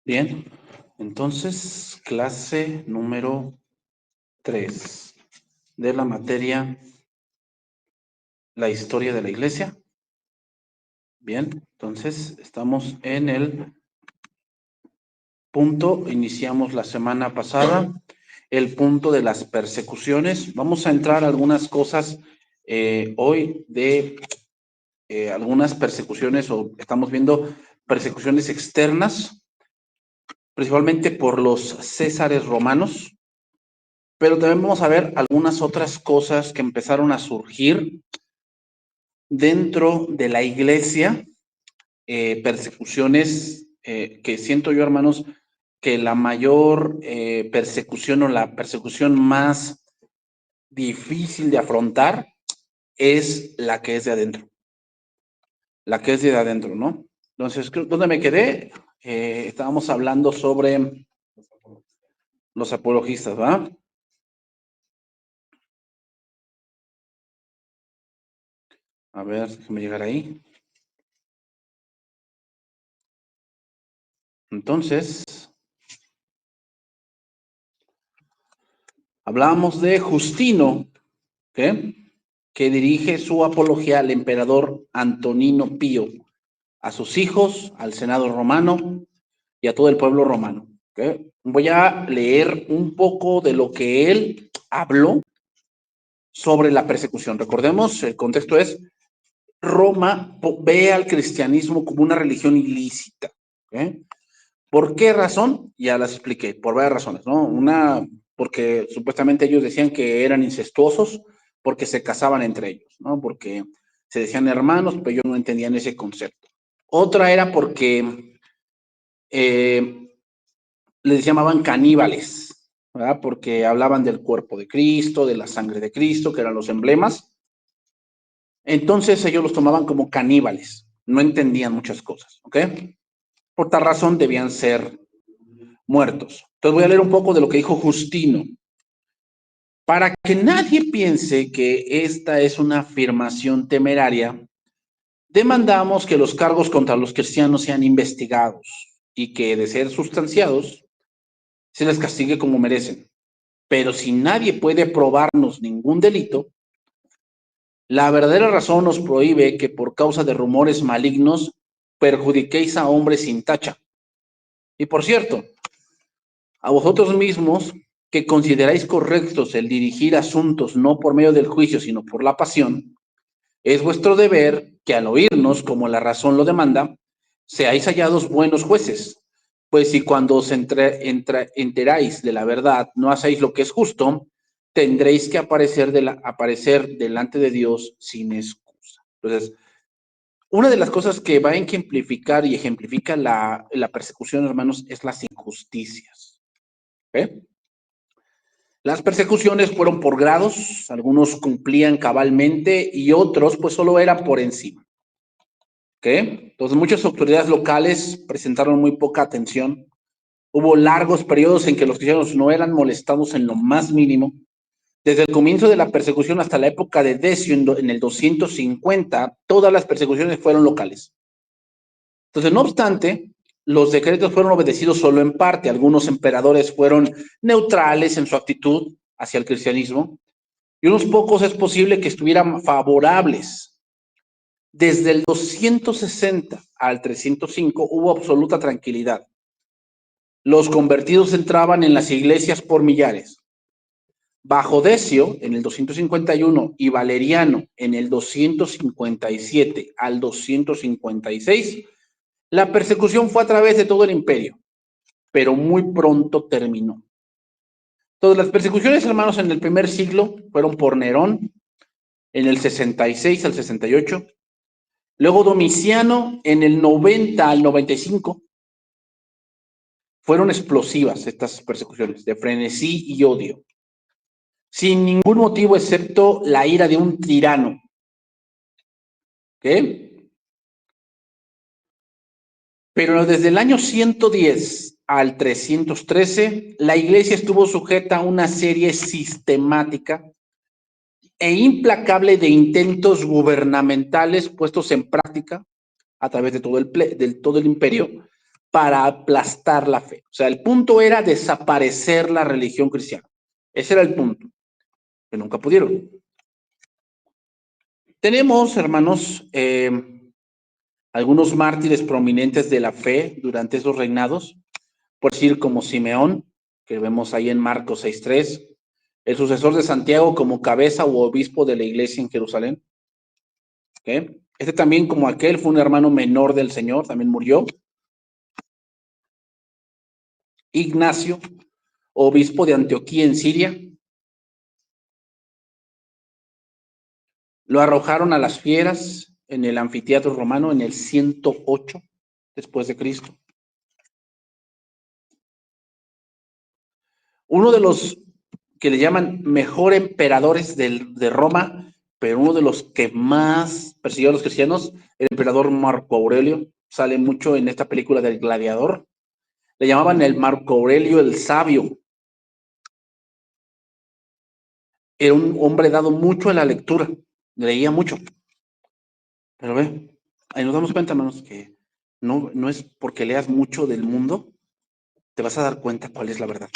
Bien, entonces, clase número 3 de la materia La historia de la iglesia. Bien, entonces estamos en el punto, iniciamos la semana pasada, el punto de las persecuciones. Vamos a entrar a algunas cosas hoy de algunas persecuciones, o estamos viendo persecuciones externas, principalmente por los césares romanos. Pero también vamos a ver algunas otras cosas que empezaron a surgir dentro de la iglesia, persecuciones que siento yo, hermanos, que la mayor persecución o la persecución más difícil de afrontar es la que es de adentro. La que es de adentro, ¿no? Entonces, ¿dónde me quedé? Estábamos hablando sobre los apologistas, ¿verdad? A ver, déjame llegar ahí. Entonces, hablábamos de Justino, ¿qué? Que dirige su apología al emperador Antonino Pío, a sus hijos, al Senado romano y a todo el pueblo romano. ¿Okay? Voy a leer un poco de lo que él habló sobre la persecución. Recordemos, el contexto es, Roma ve al cristianismo como una religión ilícita. ¿Okay? ¿Por qué razón? Ya las expliqué, por varias razones, ¿no? Una, porque supuestamente ellos decían que eran incestuosos porque se casaban entre ellos, ¿no? Porque se decían hermanos, pero ellos no entendían ese concepto. Otra era porque les llamaban caníbales, ¿verdad? Porque hablaban del cuerpo de Cristo, de la sangre de Cristo, que eran los emblemas. Entonces ellos los tomaban como caníbales, no entendían muchas cosas, ¿ok? Por tal razón debían ser muertos. Entonces voy a leer un poco de lo que dijo Justino. Para que nadie piense que esta es una afirmación temeraria, demandamos que los cargos contra los cristianos sean investigados y que, de ser sustanciados, se les castigue como merecen. Pero si nadie puede probarnos ningún delito, la verdadera razón nos prohíbe que por causa de rumores malignos perjudiquéis a hombres sin tacha. Y por cierto, a vosotros mismos que consideráis correctos el dirigir asuntos no por medio del juicio, sino por la pasión, es vuestro deber que al oírnos, como la razón lo demanda, seáis hallados buenos jueces. Pues si cuando os enteráis de la verdad no hacéis lo que es justo, tendréis que aparecer delante de Dios sin excusa. Entonces, una de las cosas que va a ejemplificar y ejemplifica la persecución, hermanos, es las injusticias. ¿Okay? Las persecuciones fueron por grados, algunos cumplían cabalmente y otros pues solo eran por encima. ¿Okay? Entonces muchas autoridades locales presentaron muy poca atención. Hubo largos periodos en que los cristianos no eran molestados en lo más mínimo. Desde el comienzo de la persecución hasta la época de Decio en el 250, todas las persecuciones fueron locales. Entonces, no obstante, los decretos fueron obedecidos solo en parte. Algunos emperadores fueron neutrales en su actitud hacia el cristianismo y unos pocos es posible que estuvieran favorables. Desde el 260 al 305 hubo absoluta tranquilidad. Los convertidos entraban en las iglesias por millares. Bajo Decio, en el 251, y Valeriano, en el 257 al 256, la persecución fue a través de todo el imperio, pero muy pronto terminó. Entonces, las persecuciones, hermanos, en el primer siglo fueron por Nerón, en el 66 al 68, luego Domiciano, en el 90 al 95. Fueron explosivas estas persecuciones, de frenesí y odio, sin ningún motivo excepto la ira de un tirano. ¿Qué? Pero desde el año 110 al 313, la iglesia estuvo sujeta a una serie sistemática e implacable de intentos gubernamentales puestos en práctica a través de todo el imperio para aplastar la fe. O sea, el punto era desaparecer la religión cristiana. Ese era el punto, que nunca pudieron. Tenemos, hermanos, algunos mártires prominentes de la fe durante esos reinados, por decir como Simeón, que vemos ahí en Marcos 6:3, el sucesor de Santiago como cabeza u obispo de la iglesia en Jerusalén. ¿Okay? Este también, como aquel, fue un hermano menor del Señor, también murió. Ignacio, obispo de Antioquía en Siria. Lo arrojaron a las fieras en el anfiteatro romano en el 108 después de Cristo. Uno de los que le llaman mejor emperadores de Roma, pero uno de los que más persiguió a los cristianos, el emperador Marco Aurelio, sale mucho en esta película del Gladiador. Le llamaban el Marco Aurelio el Sabio. Era un hombre dado mucho a la lectura, leía mucho. Pero ahí nos damos cuenta, hermanos, que no es porque leas mucho del mundo, te vas a dar cuenta cuál es la verdad.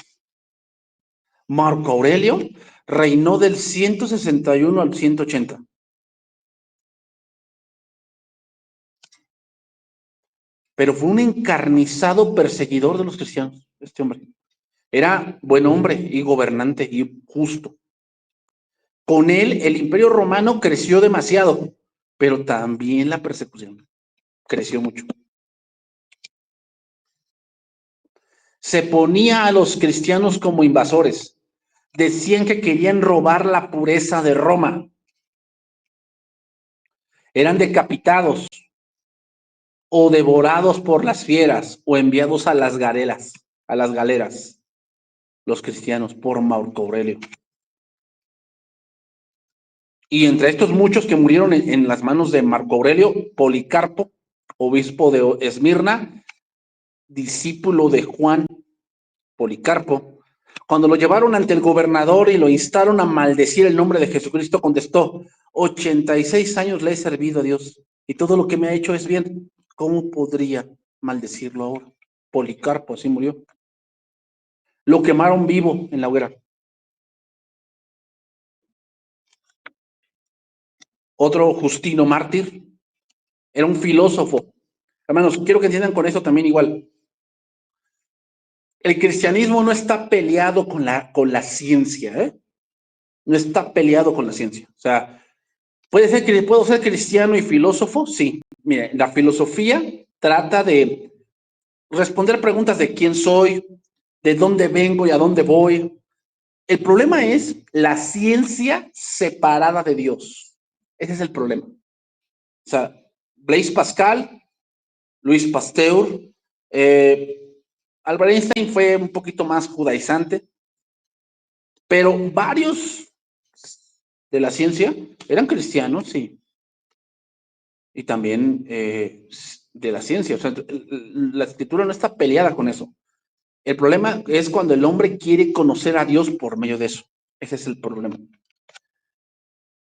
Marco Aurelio reinó del 161 al 180. Pero fue un encarnizado perseguidor de los cristianos, este hombre. Era buen hombre y gobernante y justo. Con él, el imperio romano creció demasiado, pero también la persecución creció mucho. Se ponía a los cristianos como invasores. Decían que querían robar la pureza de Roma. Eran decapitados o devorados por las fieras o enviados a las galeras, los cristianos por Marco Aurelio. Y entre estos muchos que murieron en las manos de Marco Aurelio, Policarpo, obispo de Esmirna, discípulo de Juan, Policarpo, cuando lo llevaron ante el gobernador y lo instaron a maldecir el nombre de Jesucristo, contestó: 86 años le he servido a Dios y todo lo que me ha hecho es bien. ¿Cómo podría maldecirlo ahora? Policarpo así murió. Lo quemaron vivo en la hoguera. Otro Justino mártir, era un filósofo. Hermanos, quiero que entiendan con eso también igual. El cristianismo no está peleado con la ciencia, ¿eh? No está peleado con la ciencia. O sea, ¿puedo ser cristiano y filósofo? Sí. Mire, la filosofía trata de responder preguntas de quién soy, de dónde vengo y a dónde voy. El problema es la ciencia separada de Dios. Ese es el problema. O sea, Blaise Pascal, Luis Pasteur, Albert Einstein fue un poquito más judaizante, pero varios de la ciencia eran cristianos, sí. Y también de la ciencia. O sea, la escritura no está peleada con eso. El problema es cuando el hombre quiere conocer a Dios por medio de eso. Ese es el problema.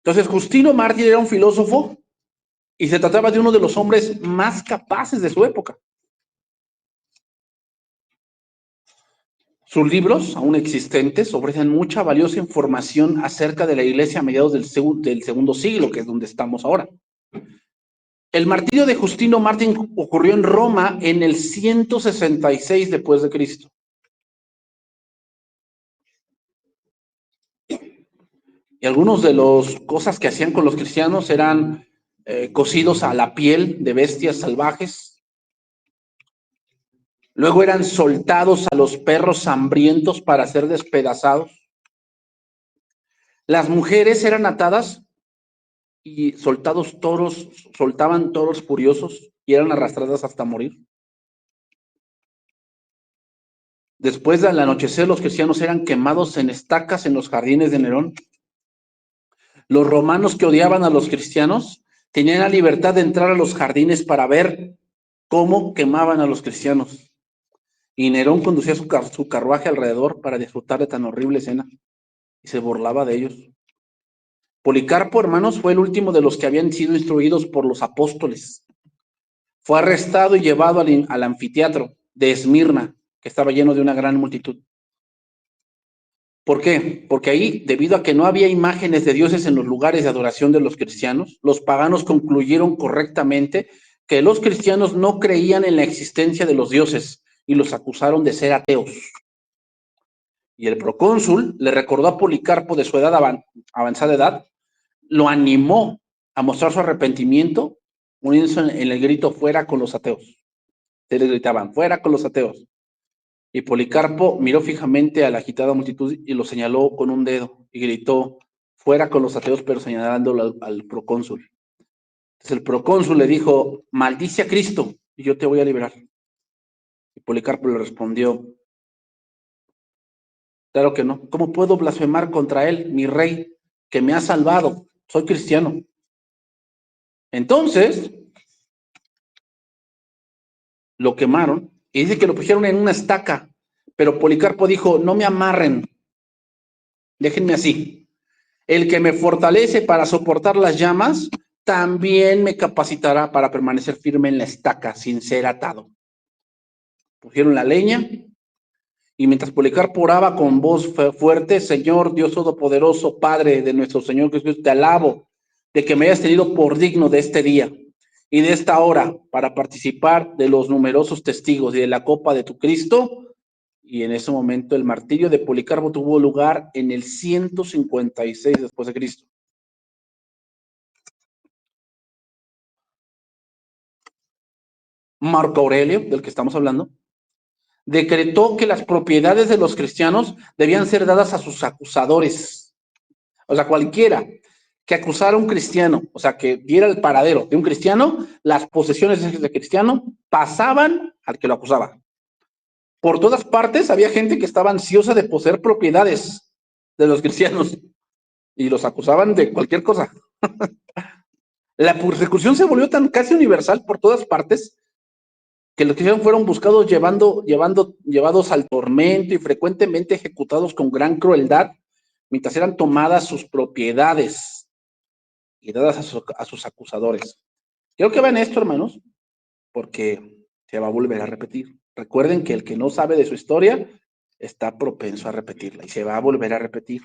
Entonces, Justino Mártir era un filósofo y se trataba de uno de los hombres más capaces de su época. Sus libros, aún existentes, ofrecen mucha valiosa información acerca de la iglesia a mediados del segundo siglo, que es donde estamos ahora. El martirio de Justino Mártir ocurrió en Roma en el 166 después de Cristo. Y algunos de las cosas que hacían con los cristianos eran cocidos a la piel de bestias salvajes. Luego eran soltados a los perros hambrientos para ser despedazados. Las mujeres eran atadas y soltaban toros furiosos y eran arrastradas hasta morir. Después del anochecer, los cristianos eran quemados en estacas en los jardines de Nerón. Los romanos, que odiaban a los cristianos, tenían la libertad de entrar a los jardines para ver cómo quemaban a los cristianos. Y Nerón conducía su carruaje alrededor para disfrutar de tan horrible escena y se burlaba de ellos. Policarpo, hermanos, fue el último de los que habían sido instruidos por los apóstoles. Fue arrestado y llevado al anfiteatro, de Esmirna, que estaba lleno de una gran multitud. ¿Por qué? Porque ahí, debido a que no había imágenes de dioses en los lugares de adoración de los cristianos, los paganos concluyeron correctamente que los cristianos no creían en la existencia de los dioses y los acusaron de ser ateos. Y el procónsul le recordó a Policarpo, de su edad avanzada edad, lo animó a mostrar su arrepentimiento, uniéndose en el grito fuera con los ateos. Se les gritaban, fuera con los ateos. Y Policarpo miró fijamente a la agitada multitud y lo señaló con un dedo y gritó, fuera con los ateos, pero señalándolo al procónsul. Entonces el procónsul le dijo, maldice a Cristo y yo te voy a liberar. Y Policarpo le respondió, claro que no. ¿Cómo puedo blasfemar contra él, mi rey, que me ha salvado? Soy cristiano. Entonces, lo quemaron y dice que lo pusieron en una estaca, pero Policarpo dijo, no me amarren, déjenme así. El que me fortalece para soportar las llamas, también me capacitará para permanecer firme en la estaca sin ser atado. Pusieron la leña y mientras Policarpo oraba con voz fuerte, Señor Dios Todopoderoso, Padre de nuestro Señor Jesús, te alabo de que me hayas tenido por digno de este día y de esta hora para participar de los numerosos testigos y de la copa de tu Cristo. Y en ese momento el martirio de Policarpo tuvo lugar en el 156 después de Cristo. Marco Aurelio, del que estamos hablando, decretó que las propiedades de los cristianos debían ser dadas a sus acusadores. O sea, cualquiera que acusara a un cristiano, o sea, que diera el paradero de un cristiano, las posesiones de ese cristiano pasaban al que lo acusaba. Por todas partes había gente que estaba ansiosa de poseer propiedades de los cristianos y los acusaban de cualquier cosa. La persecución se volvió tan casi universal por todas partes que los cristianos fueron buscados llevados al tormento y frecuentemente ejecutados con gran crueldad mientras eran tomadas sus propiedades y dadas a sus acusadores. Creo que vean esto, hermanos, porque se va a volver a repetir. Recuerden que el que no sabe de su historia está propenso a repetirla y se va a volver a repetir.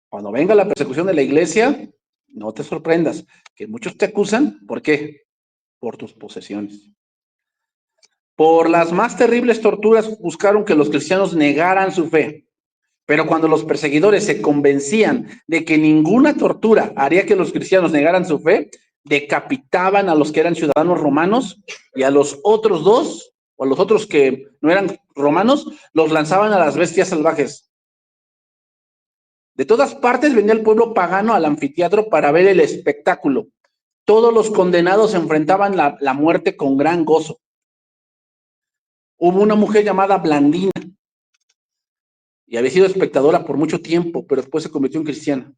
Cuando venga la persecución de la iglesia, no te sorprendas, que muchos te acusan, ¿por qué? Por tus posesiones. Por las más terribles torturas buscaron que los cristianos negaran su fe. Pero cuando los perseguidores se convencían de que ninguna tortura haría que los cristianos negaran su fe, decapitaban a los que eran ciudadanos romanos y a los otros dos, o a los otros que no eran romanos, los lanzaban a las bestias salvajes. De todas partes venía el pueblo pagano al anfiteatro para ver el espectáculo. Todos los condenados enfrentaban la muerte con gran gozo. Hubo una mujer llamada Blandina y había sido espectadora por mucho tiempo, pero después se convirtió en cristiana.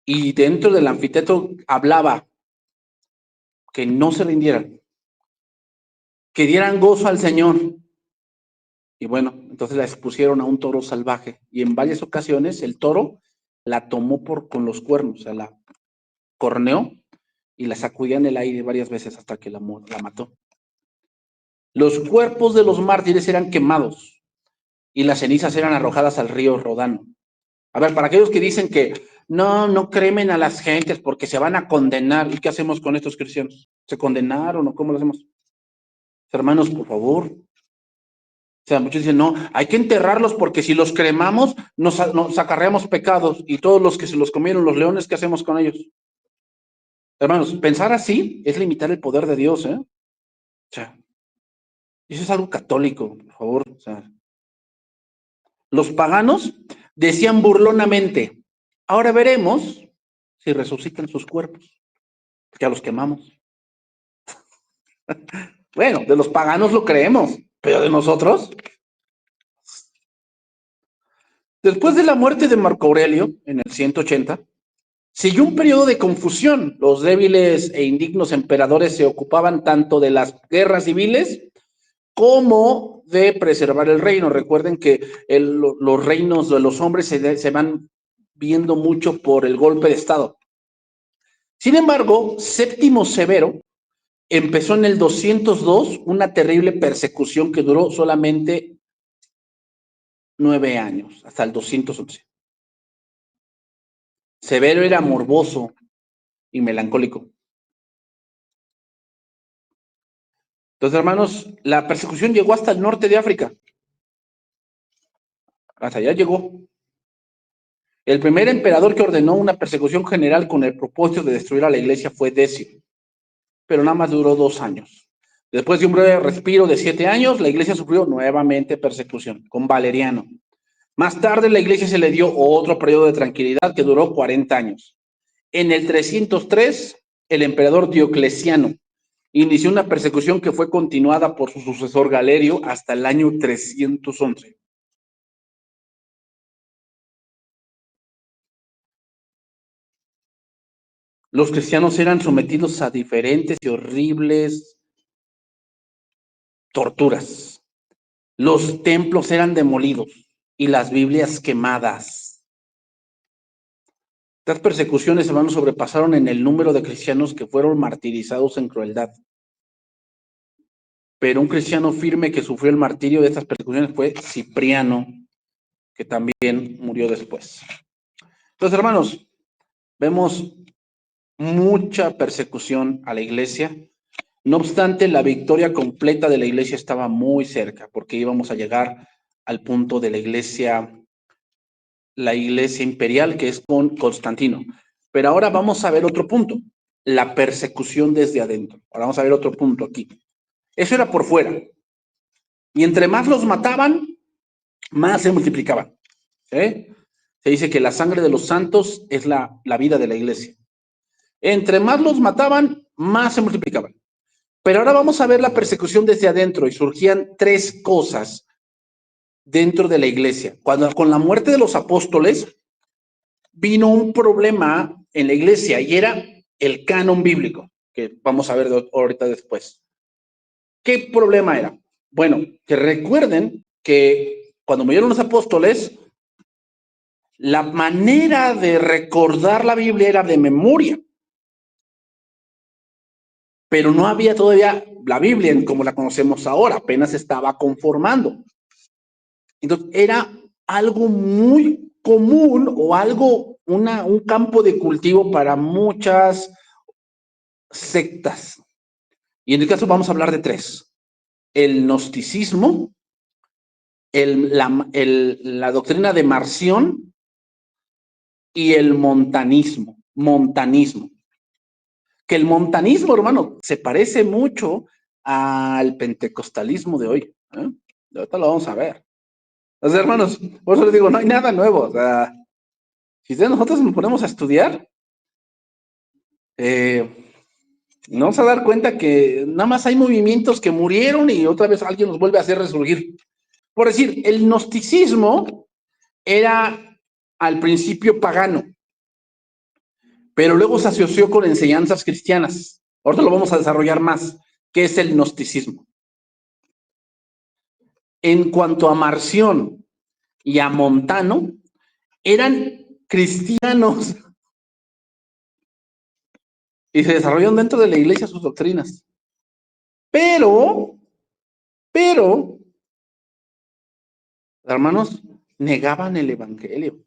Y dentro del anfiteatro hablaba que no se rindieran, que dieran gozo al Señor. Y bueno, entonces la expusieron a un toro salvaje y en varias ocasiones el toro la tomó con los cuernos, o sea, la corneó y la sacudía en el aire varias veces hasta que la mató. Los cuerpos de los mártires eran quemados y las cenizas eran arrojadas al río Rodano. A ver, para aquellos que dicen que no cremen a las gentes porque se van a condenar, ¿y qué hacemos con estos cristianos? ¿Se condenaron o cómo lo hacemos? Hermanos, por favor. O sea, muchos dicen, no, hay que enterrarlos porque si los cremamos nos acarreamos pecados y todos los que se los comieron los leones, ¿qué hacemos con ellos? Hermanos, pensar así es limitar el poder de Dios, ¿eh? O sea, eso es algo católico, por favor. O sea, los paganos decían burlonamente, ahora veremos si resucitan sus cuerpos, porque a los quemamos. Bueno, de los paganos lo creemos, pero de nosotros. Después de la muerte de Marco Aurelio, en el 180, siguió un periodo de confusión. Los débiles e indignos emperadores se ocupaban tanto de las guerras civiles como de preservar el reino. Recuerden que los reinos de los hombres se van viendo mucho por el golpe de estado. Sin embargo, Séptimo Severo empezó en el 202 una terrible persecución que duró solamente 9 años, hasta el 211. Severo era morboso y melancólico. Entonces, hermanos, la persecución llegó hasta el norte de África. Hasta allá llegó. El primer emperador que ordenó una persecución general con el propósito de destruir a la iglesia fue Decio, pero nada más duró 2 años. Después de un breve respiro de 7 años, la iglesia sufrió nuevamente persecución con Valeriano. Más tarde, la iglesia se le dio otro periodo de tranquilidad que duró 40 años. En el 303, el emperador Diocleciano inició una persecución que fue continuada por su sucesor Galerio hasta el año 311. Los cristianos eran sometidos a diferentes y horribles torturas. Los templos eran demolidos y las Biblias quemadas. Estas persecuciones, hermanos, sobrepasaron en el número de cristianos que fueron martirizados en crueldad. Pero un cristiano firme que sufrió el martirio de estas persecuciones fue Cipriano, que también murió después. Entonces, hermanos, vemos mucha persecución a la iglesia. No obstante, la victoria completa de la iglesia estaba muy cerca, porque íbamos a llegar al punto de la iglesia imperial, que es con Constantino. Pero ahora vamos a ver otro punto, la persecución desde adentro. Ahora vamos a ver otro punto aquí. Eso era por fuera. Y entre más los mataban, más se multiplicaban. Se dice que la sangre de los santos es la vida de la iglesia. Entre más los mataban, más se multiplicaban. Pero ahora vamos a ver la persecución desde adentro y surgían 3 cosas dentro de la iglesia. Cuando con la muerte de los apóstoles vino un problema en la iglesia y era el canon bíblico, que vamos a ver ahorita después. ¿Qué problema era? Bueno, que recuerden que cuando murieron los apóstoles, la manera de recordar la Biblia era de memoria. Pero no había todavía la Biblia como la conocemos ahora, apenas estaba conformando. Entonces, era algo muy común o algo, un campo de cultivo para muchas sectas. Y en el caso vamos a hablar de 3. El gnosticismo, la doctrina de Marción y el montanismo. Que el montanismo, hermano, se parece mucho al pentecostalismo de hoy. Ahorita lo vamos a ver. Entonces, hermanos, por eso les digo, no hay nada nuevo. O sea, si nosotros nos ponemos a estudiar, nos vamos a dar cuenta que nada más hay movimientos que murieron y otra vez alguien los vuelve a hacer resurgir. Por decir, el gnosticismo era al principio pagano, pero luego se asoció con enseñanzas cristianas. Ahorita lo vamos a desarrollar más, que es el gnosticismo. En cuanto a Marción y a Montano, eran cristianos y se desarrollaron dentro de la iglesia sus doctrinas. Pero, hermanos, negaban el evangelio.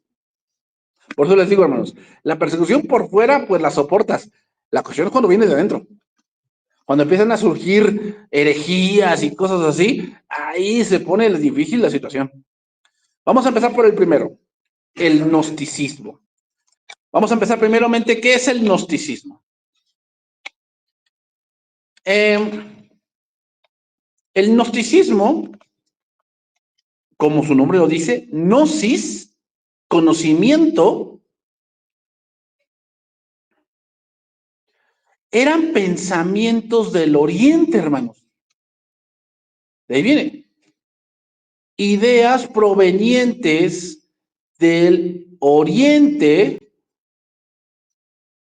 Por eso les digo, hermanos, la persecución por fuera, pues la soportas. La cuestión es cuando viene de adentro. Cuando empiezan a surgir herejías y cosas así, ahí se pone difícil la situación. Vamos a empezar por el primero, el gnosticismo. Vamos a empezar primeramente, ¿qué es el gnosticismo? El gnosticismo, como su nombre lo dice, gnosis, conocimiento, eran pensamientos del oriente, hermanos. De ahí viene. Ideas provenientes del oriente,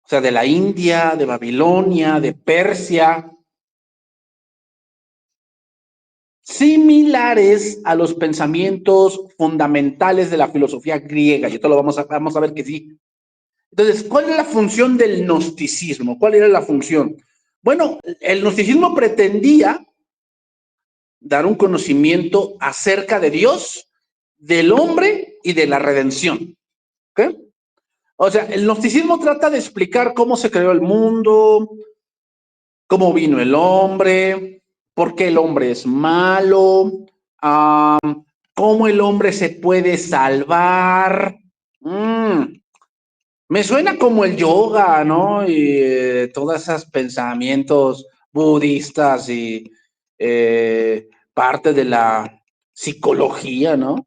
o sea, de la India, de Babilonia, de Persia, similares a los pensamientos fundamentales de la filosofía griega. Y esto lo vamos a ver que sí. Entonces, ¿cuál es la función del gnosticismo? ¿Cuál era la función? Bueno, el gnosticismo pretendía dar un conocimiento acerca de Dios, del hombre y de la redención. ¿Ok? O sea, el gnosticismo trata de explicar cómo se creó el mundo, cómo vino el hombre, por qué el hombre es malo, cómo el hombre se puede salvar. Me suena como el yoga, ¿no? Y todos esos pensamientos budistas y parte de la psicología, ¿no?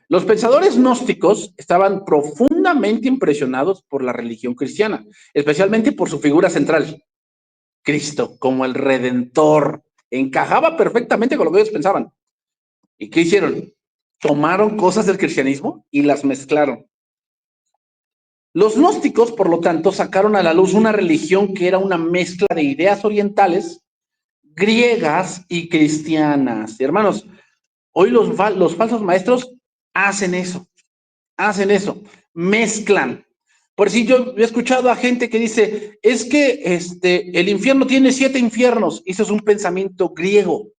Los pensadores gnósticos estaban profundamente impresionados por la religión cristiana, especialmente por su figura central, Cristo, como el Redentor. Encajaba perfectamente con lo que ellos pensaban. ¿Y qué hicieron? Tomaron cosas del cristianismo y las mezclaron. Los gnósticos, por lo tanto, sacaron a la luz una religión que era una mezcla de ideas orientales, griegas y cristianas. Y hermanos, hoy los falsos maestros hacen eso, mezclan. Por si yo he escuchado a gente que dice, es que el infierno tiene 7 infiernos. Eso es un pensamiento griego.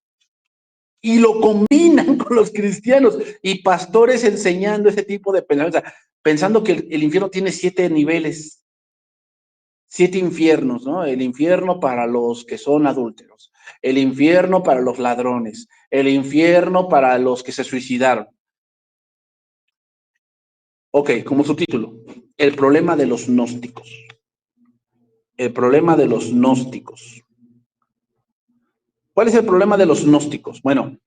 Y lo combinan con los cristianos y pastores enseñando ese tipo de pensamiento, o sea, pensando que el infierno tiene 7 niveles. 7 infiernos, ¿no? El infierno para los que son adúlteros, el infierno para los ladrones, el infierno para los que se suicidaron. Ok, como subtítulo, el problema de los gnósticos. El problema de los gnósticos. ¿Cuál es el problema de los gnósticos? Bueno,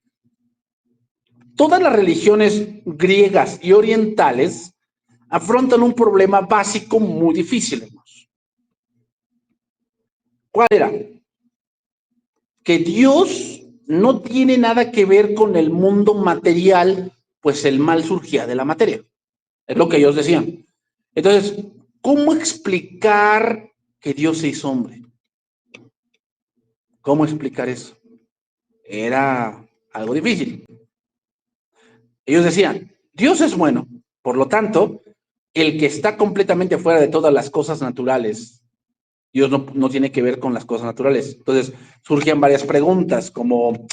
todas las religiones griegas y orientales afrontan un problema básico muy difícil, hermanos. ¿Cuál era? Que Dios no tiene nada que ver con el mundo material, pues el mal surgía de la materia. Es lo que ellos decían. Entonces, ¿cómo explicar que Dios se hizo hombre? ¿Cómo explicar eso? Era algo difícil. Ellos decían, Dios es bueno, por lo tanto, el que está completamente fuera de todas las cosas naturales, Dios no tiene que ver con las cosas naturales. Entonces, surgían varias preguntas como,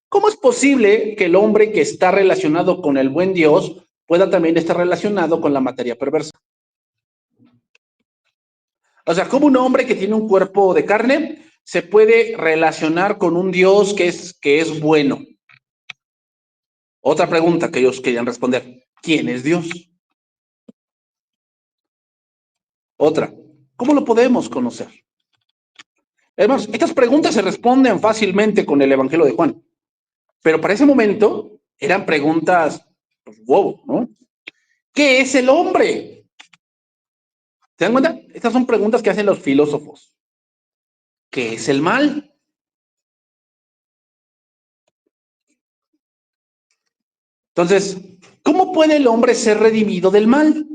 ¿cómo es posible que el hombre que está relacionado con el buen Dios pueda también estar relacionado con la materia perversa? O sea, ¿cómo un hombre que tiene un cuerpo de carne se puede relacionar con un Dios que es bueno? Otra pregunta que ellos querían responder, ¿quién es Dios? Otra, ¿cómo lo podemos conocer? Hermanos, estas preguntas se responden fácilmente con el Evangelio de Juan, pero para ese momento eran preguntas, pues, wow, ¿no? ¿Qué es el hombre? ¿Se dan cuenta? Estas son preguntas que hacen los filósofos. ¿Qué es el mal? Entonces, ¿cómo puede el hombre ser redimido del mal?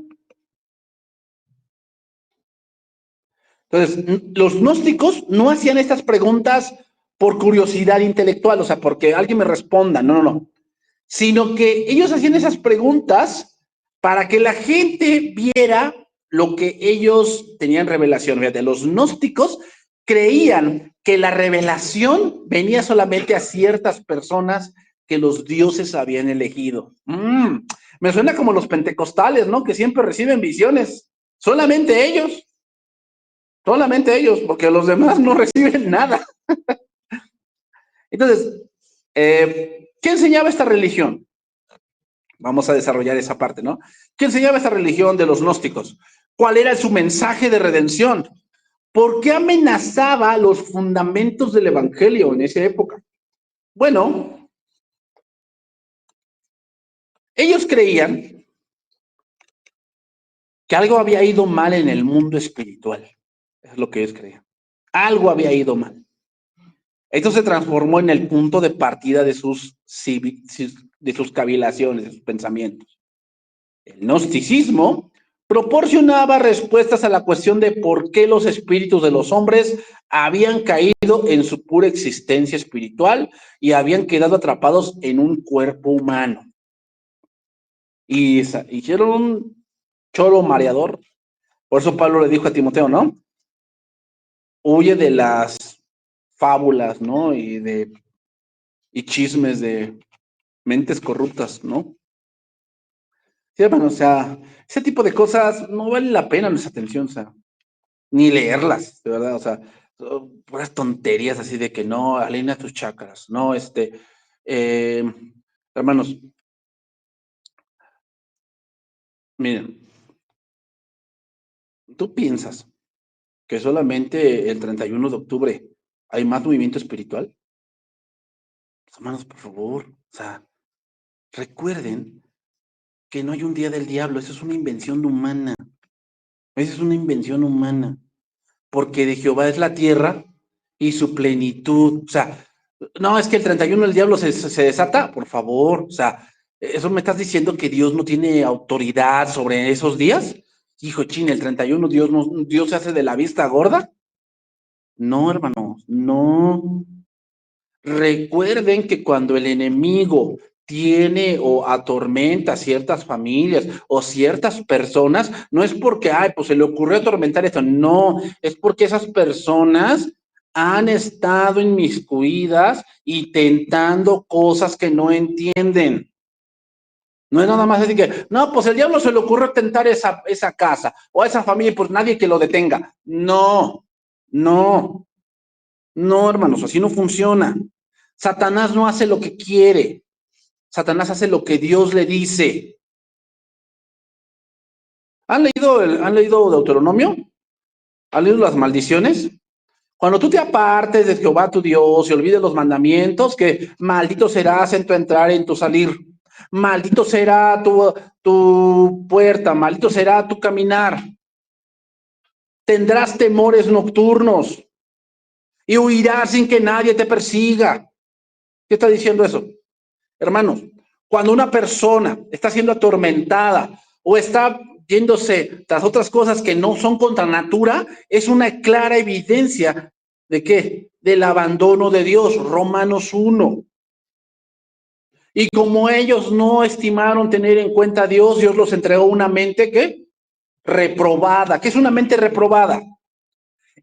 Entonces, los gnósticos no hacían estas preguntas por curiosidad intelectual, o sea, porque alguien me responda, no, sino que ellos hacían esas preguntas para que la gente viera lo que ellos tenían revelación. Fíjate, los gnósticos creían que la revelación venía solamente a ciertas personas que los dioses habían elegido. Me suena como los pentecostales, ¿no? Que siempre reciben visiones. Solamente ellos, porque los demás no reciben nada. Entonces, ¿qué enseñaba esta religión? Vamos a desarrollar esa parte, ¿no? ¿Qué enseñaba esta religión de los gnósticos? ¿Cuál era su mensaje de redención? ¿Por qué amenazaba los fundamentos del evangelio en esa época? Bueno, ellos creían que algo había ido mal en el mundo espiritual. Es lo que ellos creían. Algo había ido mal. Esto se transformó en el punto de partida de sus cavilaciones, de sus pensamientos. El gnosticismo proporcionaba respuestas a la cuestión de por qué los espíritus de los hombres habían caído en su pura existencia espiritual y habían quedado atrapados en un cuerpo humano. Y hicieron un choro mareador. Por eso Pablo le dijo a Timoteo, ¿no? huye de las fábulas, ¿no? Y chismes de mentes corruptas, ¿no? Sí, hermano, o sea, ese tipo de cosas no vale la pena nuestra atención, o sea, ni leerlas, de verdad, o sea, son puras tonterías así de que no, alinea tus chakras, no, eh, hermanos, miren, tú piensas que solamente el 31 de octubre hay más movimiento espiritual. Pues, hermanos, por favor, o sea, recuerden que no hay un día del diablo, eso es una invención humana, eso es una invención humana, porque de Jehová es la tierra y su plenitud, o sea, no, es que el 31 el diablo se desata, por favor, o sea, ¿eso me estás diciendo que Dios no tiene autoridad sobre esos días? Hijo, chin, el 31 Dios, no, Dios se hace de la vista gorda. No, hermanos, no. Recuerden que cuando el enemigo tiene o atormenta ciertas familias o ciertas personas, no es porque, ay, pues se le ocurrió atormentar esto, no, es porque esas personas han estado inmiscuidas y tentando cosas que no entienden. No es nada más decir que, no, pues el diablo se le ocurrió tentar esa casa o a esa familia, pues nadie que lo detenga. No, no, no, hermanos, así no funciona. Satanás no hace lo que quiere. Satanás hace lo que Dios le dice. ¿Han leído Deuteronomio? ¿Han leído las maldiciones? Cuando tú te apartes de Jehová tu Dios y olvides los mandamientos, que maldito serás en tu entrar y en tu salir. Maldito será tu puerta, maldito será tu caminar. Tendrás temores nocturnos y huirás sin que nadie te persiga. ¿Qué está diciendo eso? Hermanos, cuando una persona está siendo atormentada o está yéndose tras otras cosas que no son contra natura, es una clara evidencia de qué? Del abandono de Dios, Romanos 1. Y como ellos no estimaron tener en cuenta a Dios, Dios los entregó una mente que reprobada. ¿Qué es una mente reprobada?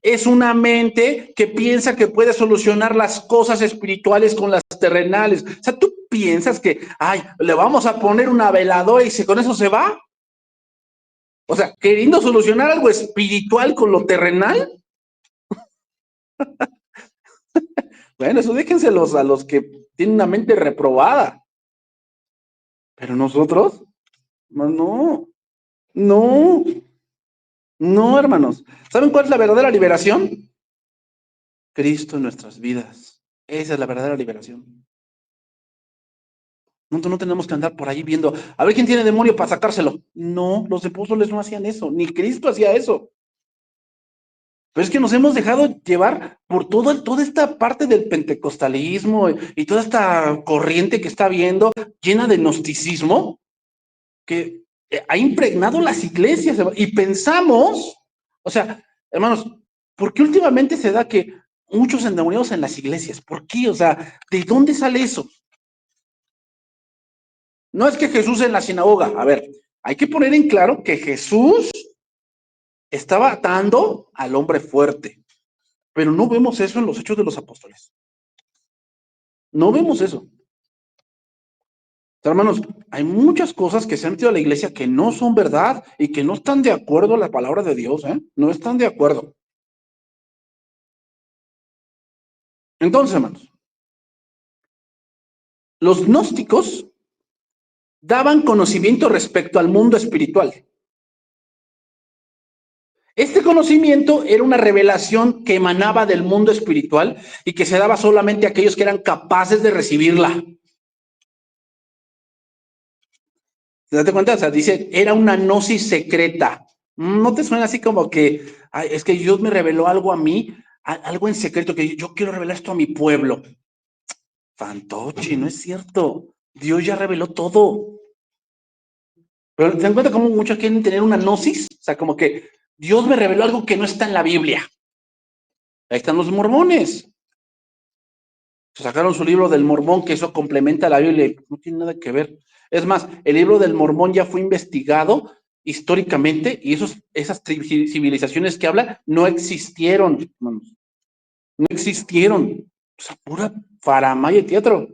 Es una mente que piensa que puede solucionar las cosas espirituales con las terrenales. O sea, tú piensas que, ay, le vamos a poner una veladora y con eso se va. O sea, queriendo solucionar algo espiritual con lo terrenal. Bueno, eso déjenselos a los que tienen una mente reprobada. Pero nosotros, no, no, no, hermanos. ¿Saben cuál es la verdadera liberación? Cristo en nuestras vidas. Esa es la verdadera liberación. No tenemos que andar por ahí viendo, a ver quién tiene demonio para sacárselo. No, los apóstoles no hacían eso, ni Cristo hacía eso. Pero es que nos hemos dejado llevar por toda esta parte del pentecostalismo y toda esta corriente que está habiendo, llena de gnosticismo, que ha impregnado las iglesias. Y pensamos, o sea, hermanos, ¿por qué últimamente se da que muchos endemoniados en las iglesias? ¿Por qué? O sea, ¿de dónde sale eso? No es que Jesús en la sinagoga, a ver, hay que poner en claro que Jesús estaba atando al hombre fuerte, pero no vemos eso en los hechos de los apóstoles. No vemos eso. Hermanos, hay muchas cosas que se han metido a la iglesia que no son verdad y que no están de acuerdo a la palabra de Dios, ¿eh? No están de acuerdo. Entonces, hermanos, los gnósticos daban conocimiento respecto al mundo espiritual. Este conocimiento era una revelación que emanaba del mundo espiritual y que se daba solamente a aquellos que eran capaces de recibirla. ¿Te das cuenta? O sea, dice, era una gnosis secreta. ¿No te suena así como que, ay, es que Dios me reveló algo a mí, algo en secreto, que yo quiero revelar esto a mi pueblo? Fantoche, no es cierto. Dios ya reveló todo. Pero ¿te das cuenta cómo muchos quieren tener una gnosis? O sea, como que Dios me reveló algo que no está en la Biblia. Ahí están los mormones. Sacaron su libro del Mormón, que eso complementa la Biblia, no tiene nada que ver. Es más, el libro del Mormón ya fue investigado históricamente, y esas civilizaciones que habla no existieron, hermanos. No existieron. O sea, pura faramaya y teatro.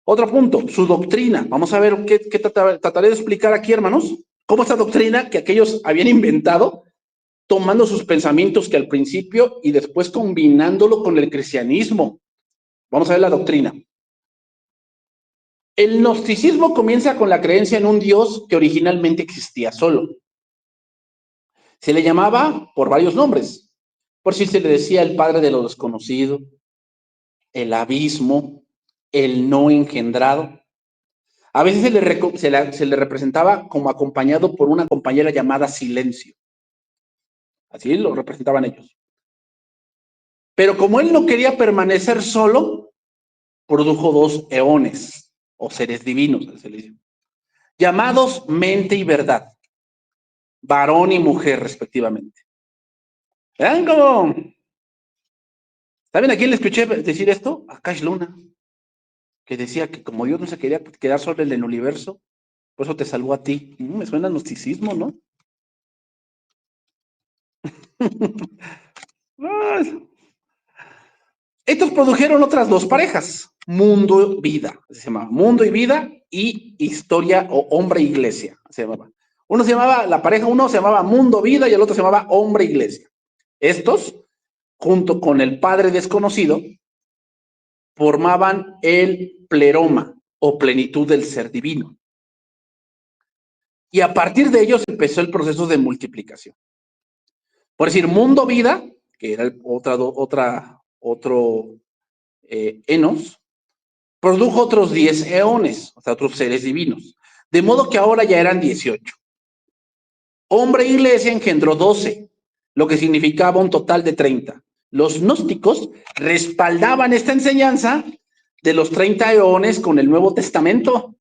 Otro punto, su doctrina. Vamos a ver qué trataré de explicar aquí, hermanos. Cómo esta doctrina que aquellos habían inventado, tomando sus pensamientos que al principio y después combinándolo con el cristianismo. Vamos a ver la doctrina. El gnosticismo comienza con la creencia en un Dios que originalmente existía solo. Se le llamaba por varios nombres. Por si se le decía el padre de lo desconocido, el abismo, el no engendrado. A veces se le representaba como acompañado por una compañera llamada Silencio. Así lo representaban ellos. Pero como él no quería permanecer solo, produjo dos eones, o seres divinos, se le dice, llamados mente y verdad, varón y mujer respectivamente. ¿Vean cómo? ¿Saben a quién le escuché decir esto? A Cash Luna, que decía que como Dios no se quería quedar solo en el universo, por eso te salvó a ti. Me suena gnosticismo, ¿no? Estos produjeron otras dos parejas, Mundo Vida, se llamaba Mundo y Vida y Historia o Hombre Iglesia, se llamaba. Uno se llamaba, la pareja uno se llamaba Mundo Vida y el otro se llamaba Hombre Iglesia. Estos, junto con el Padre Desconocido, formaban el pleroma o plenitud del ser divino. Y a partir de ellos empezó el proceso de multiplicación. Por decir, Mundo Vida, que era otro enos, produjo otros 10 eones, o sea, otros seres divinos. De modo que ahora ya eran 18. Hombre Iglesia engendró 12, lo que significaba un total de 30. Los gnósticos respaldaban esta enseñanza de los 30 eones con el Nuevo Testamento.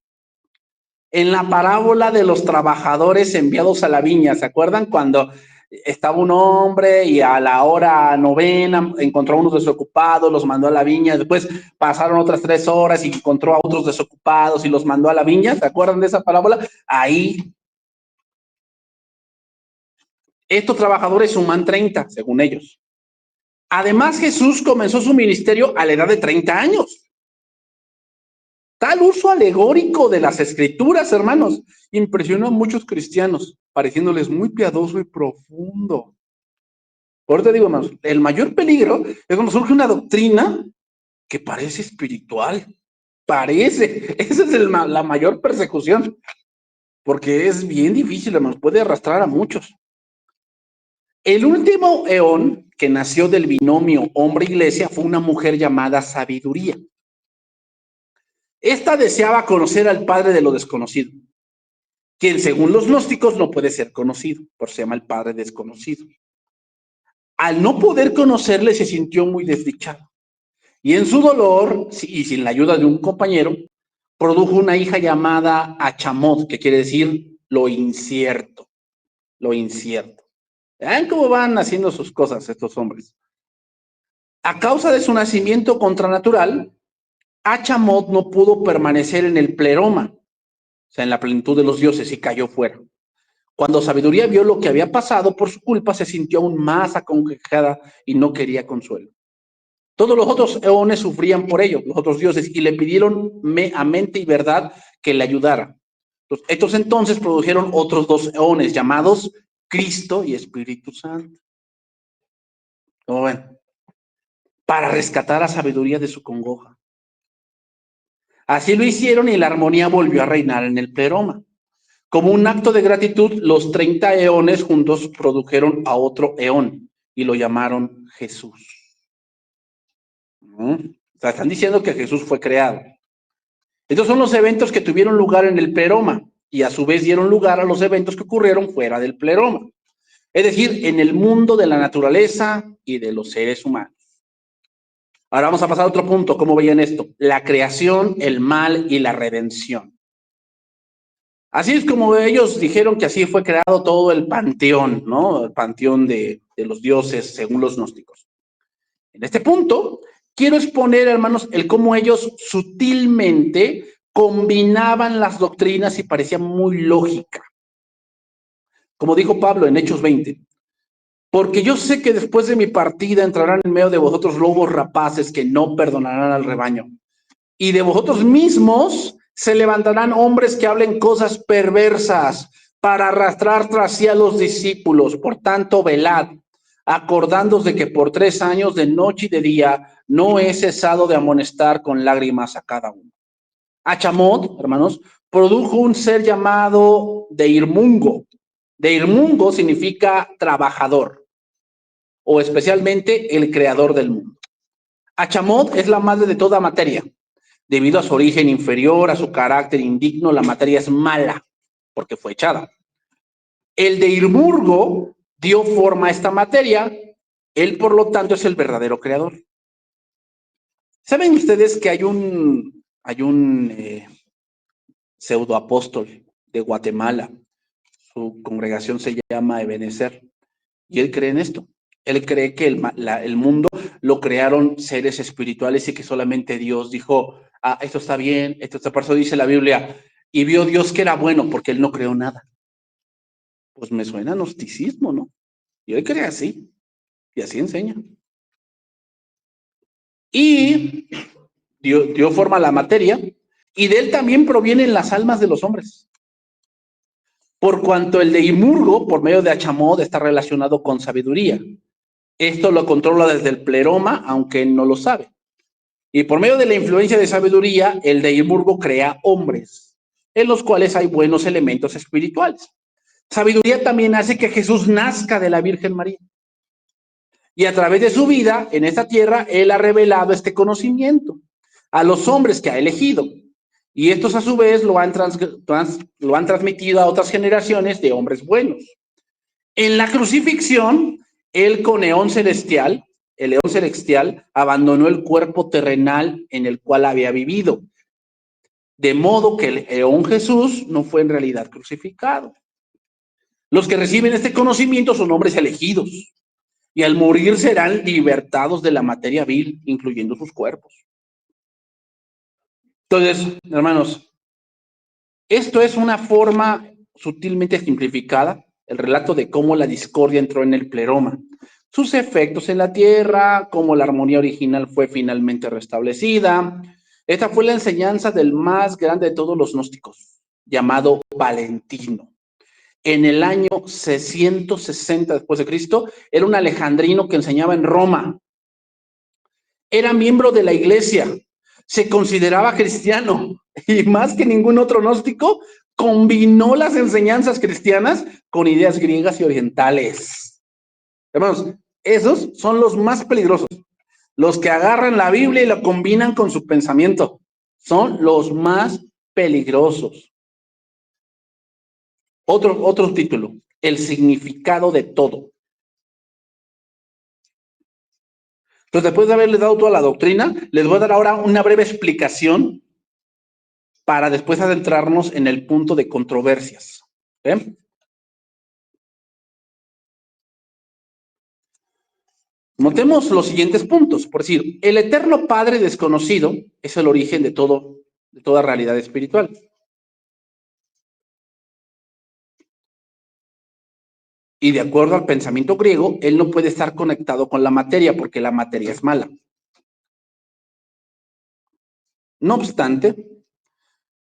En la parábola de los trabajadores enviados a la viña, ¿se acuerdan? Cuando estaba un hombre y a la hora novena encontró a unos desocupados, los mandó a la viña, después pasaron otras 3 horas y encontró a otros desocupados y los mandó a la viña, ¿se acuerdan de esa parábola? Ahí, estos trabajadores suman 30, según ellos. Además, Jesús comenzó su ministerio a la edad de 30 años. Tal uso alegórico de las escrituras, hermanos, impresionó a muchos cristianos, pareciéndoles muy piadoso y profundo. Por eso te digo, hermanos, el mayor peligro es cuando surge una doctrina que parece espiritual. Parece. Esa es la mayor persecución. Porque es bien difícil, hermanos, puede arrastrar a muchos. El último eón que nació del binomio hombre-iglesia fue una mujer llamada Sabiduría. Esta deseaba conocer al Padre de lo desconocido, quien según los gnósticos no puede ser conocido, por eso se llama el Padre desconocido. Al no poder conocerle se sintió muy desdichado y en su dolor y sin la ayuda de un compañero produjo una hija llamada Achamot, que quiere decir lo incierto, lo incierto. Vean cómo van haciendo sus cosas estos hombres. A causa de su nacimiento contranatural, Achamot no pudo permanecer en el pleroma, o sea, en la plenitud de los dioses, y cayó fuera. Cuando Sabiduría vio lo que había pasado por su culpa, se sintió aún más acongojada y no quería consuelo. Todos los otros eones sufrían por ello, los otros dioses, y le pidieron a mente y verdad que le ayudara. Estos entonces produjeron otros 2 eones llamados Cristo y Espíritu Santo. ¿Cómo ven? Para rescatar a Sabiduría de su congoja. Así lo hicieron y la armonía volvió a reinar en el pleroma. Como un acto de gratitud, los 30 eones juntos produjeron a otro eón y lo llamaron Jesús. O sea, están diciendo que Jesús fue creado. Estos son los eventos que tuvieron lugar en el pleroma y a su vez dieron lugar a los eventos que ocurrieron fuera del pleroma. Es decir, en el mundo de la naturaleza y de los seres humanos. Ahora vamos a pasar a otro punto. ¿Cómo veían esto? La creación, el mal y la redención. Así es como ellos dijeron que así fue creado todo el panteón, ¿no? El panteón de los dioses según los gnósticos. En este punto, quiero exponer, hermanos, el cómo ellos sutilmente combinaban las doctrinas y parecía muy lógica. como dijo Pablo en Hechos 20, porque yo sé que después de mi partida entrarán en medio de vosotros lobos rapaces que no perdonarán al rebaño. Y de vosotros mismos se levantarán hombres que hablen cosas perversas para arrastrar tras sí a los discípulos. Por tanto, velad, acordándoos de que por 3 años de noche y de día no he cesado de amonestar con lágrimas a cada uno. Achamot, hermanos, produjo un ser llamado Deirmungo. Deirmungo significa trabajador o especialmente el creador del mundo. Achamot es la madre de toda materia. Debido a su origen inferior, a su carácter indigno, la materia es mala porque fue echada. El Deirmungo dio forma a esta materia. Él, por lo tanto, es el verdadero creador. ¿Saben ustedes que hay un pseudoapóstol de Guatemala? Su congregación se llama Ebenezer. Y él cree en esto. Él cree que el mundo lo crearon seres espirituales y que solamente Dios dijo, esto está bien, esto está, por eso dice la Biblia, y vio Dios que era bueno porque él no creó nada. Pues me suena gnosticismo, ¿no? Y él cree así, y así enseña. Y dio forma a la materia, y de él también provienen las almas de los hombres. Por cuanto el Deimurgo, por medio de Achamod, está relacionado con sabiduría. Esto lo controla desde el pleroma, aunque él no lo sabe. Y por medio de la influencia de sabiduría, el Deimurgo crea hombres, en los cuales hay buenos elementos espirituales. Sabiduría también hace que Jesús nazca de la Virgen María. Y a través de su vida en esta tierra, él ha revelado este conocimiento a los hombres que ha elegido. Y estos a su vez lo han transmitido a otras generaciones de hombres buenos. En la crucifixión, él con el león celestial, abandonó el cuerpo terrenal en el cual había vivido. De modo que el león Jesús no fue en realidad crucificado. Los que reciben este conocimiento son hombres elegidos. Y al morir serán libertados de la materia vil, incluyendo sus cuerpos. Entonces, hermanos, esto es una forma sutilmente simplificada, el relato de cómo la discordia entró en el pleroma, sus efectos en la tierra, cómo la armonía original fue finalmente restablecida. Esta fue la enseñanza del más grande de todos los gnósticos, llamado Valentino. En el año 660 después de Cristo, era un alejandrino que enseñaba en Roma. Era miembro de la iglesia, se consideraba cristiano y más que ningún otro gnóstico, combinó las enseñanzas cristianas con ideas griegas y orientales. Hermanos, esos son los más peligrosos. Los que agarran la Biblia y la combinan con su pensamiento son los más peligrosos. Otro título, el significado de todo. Entonces, después de haberles dado toda la doctrina, les voy a dar ahora una breve explicación para después adentrarnos en el punto de controversias. ¿Ven? Notemos los siguientes puntos. Por decir, el eterno Padre desconocido es el origen de toda realidad espiritual. Y de acuerdo al pensamiento griego, él no puede estar conectado con la materia porque la materia es mala. No obstante,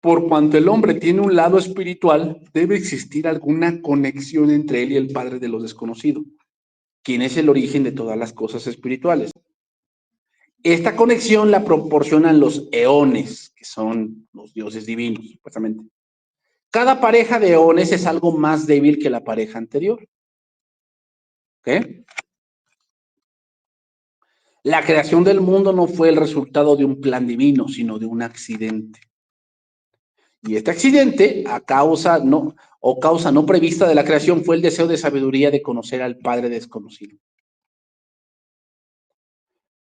por cuanto el hombre tiene un lado espiritual, debe existir alguna conexión entre él y el Padre de lo desconocido, quien es el origen de todas las cosas espirituales. Esta conexión la proporcionan los eones, que son los dioses divinos, supuestamente. Cada pareja de eones es algo más débil que la pareja anterior. ¿Ok? La creación del mundo no fue el resultado de un plan divino, sino de un accidente. Y este accidente, causa no prevista de la creación, fue el deseo de sabiduría de conocer al Padre desconocido.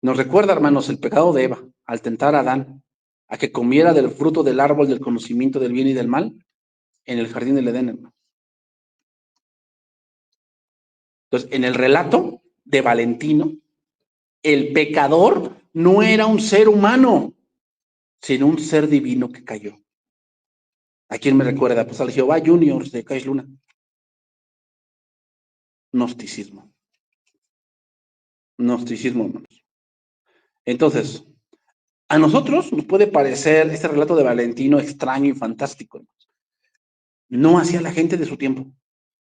Nos recuerda, hermanos, el pecado de Eva, al tentar a Adán, a que comiera del fruto del árbol del conocimiento del bien y del mal, en el jardín del Edén, hermano. Entonces, en el relato de Valentino, el pecador no era un ser humano, sino un ser divino que cayó. ¿A quién me recuerda? Pues al Jehová Juniors de Caix Luna. Gnosticismo. Gnosticismo, hermanos. Entonces, a nosotros nos puede parecer este relato de Valentino extraño y fantástico. No hacía la gente de su tiempo.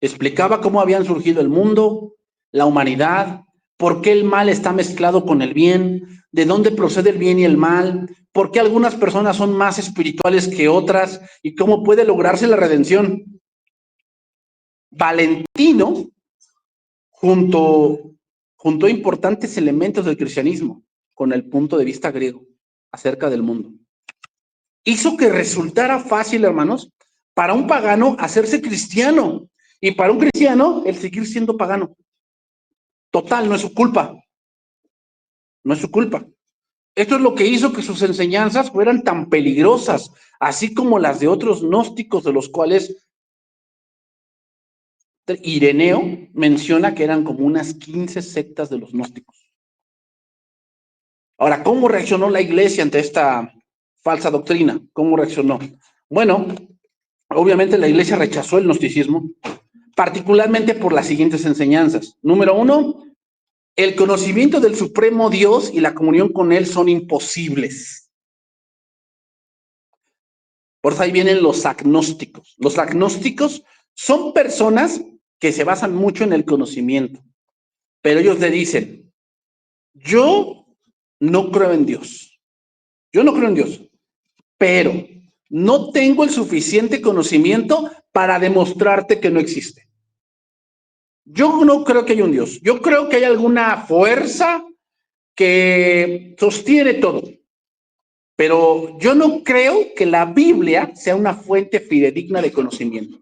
Explicaba cómo habían surgido el mundo, la humanidad, por qué el mal está mezclado con el bien, de dónde procede el bien y el mal, por qué algunas personas son más espirituales que otras y cómo puede lograrse la redención. Valentino juntó importantes elementos del cristianismo con el punto de vista griego acerca del mundo. Hizo que resultara fácil, hermanos, para un pagano hacerse cristiano y para un cristiano el seguir siendo pagano. Total, no es su culpa. No es su culpa. Esto es lo que hizo que sus enseñanzas fueran tan peligrosas, así como las de otros gnósticos, de los cuales Ireneo menciona que eran como unas 15 sectas de los gnósticos. Ahora, ¿cómo reaccionó la iglesia ante esta falsa doctrina? ¿Cómo reaccionó? Bueno, obviamente la iglesia rechazó el gnosticismo, particularmente por las siguientes enseñanzas. Número 1, el conocimiento del supremo Dios y la comunión con él son imposibles. Por eso ahí vienen los agnósticos. Los agnósticos son personas que se basan mucho en el conocimiento, pero ellos le dicen, yo no creo en Dios, yo no creo en Dios, pero no tengo el suficiente conocimiento para demostrarte que no existe. Yo no creo que haya un Dios, yo creo que hay alguna fuerza que sostiene todo, pero yo no creo que la Biblia sea una fuente fidedigna de conocimiento.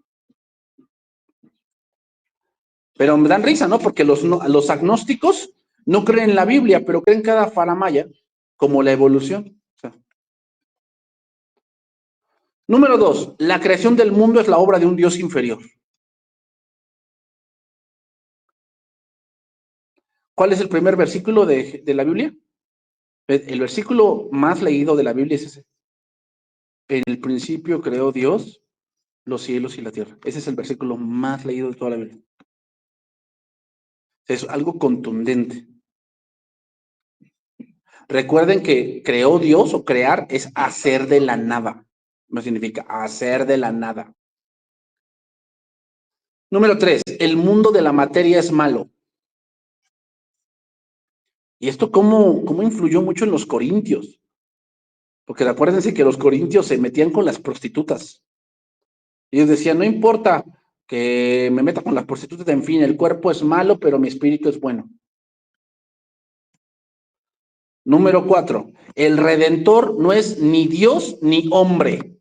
Pero me dan risa, ¿no? Porque los agnósticos no creen en la Biblia, pero creen cada faramaya como la evolución. O sea. Número 2, la creación del mundo es la obra de un Dios inferior. ¿Cuál es el primer versículo de la Biblia? El versículo más leído de la Biblia es ese. En el principio creó Dios los cielos y la tierra. Ese es el versículo más leído de toda la Biblia. Es algo contundente. Recuerden que creó Dios o crear es hacer de la nada. No significa hacer de la nada. Número 3, el mundo de la materia es malo. ¿Y esto cómo influyó mucho en los corintios? Porque acuérdense que los corintios se metían con las prostitutas. Ellos decían, no importa que me meta con las prostitutas, en fin, el cuerpo es malo, pero mi espíritu es bueno. Número 4, el Redentor no es ni Dios ni hombre.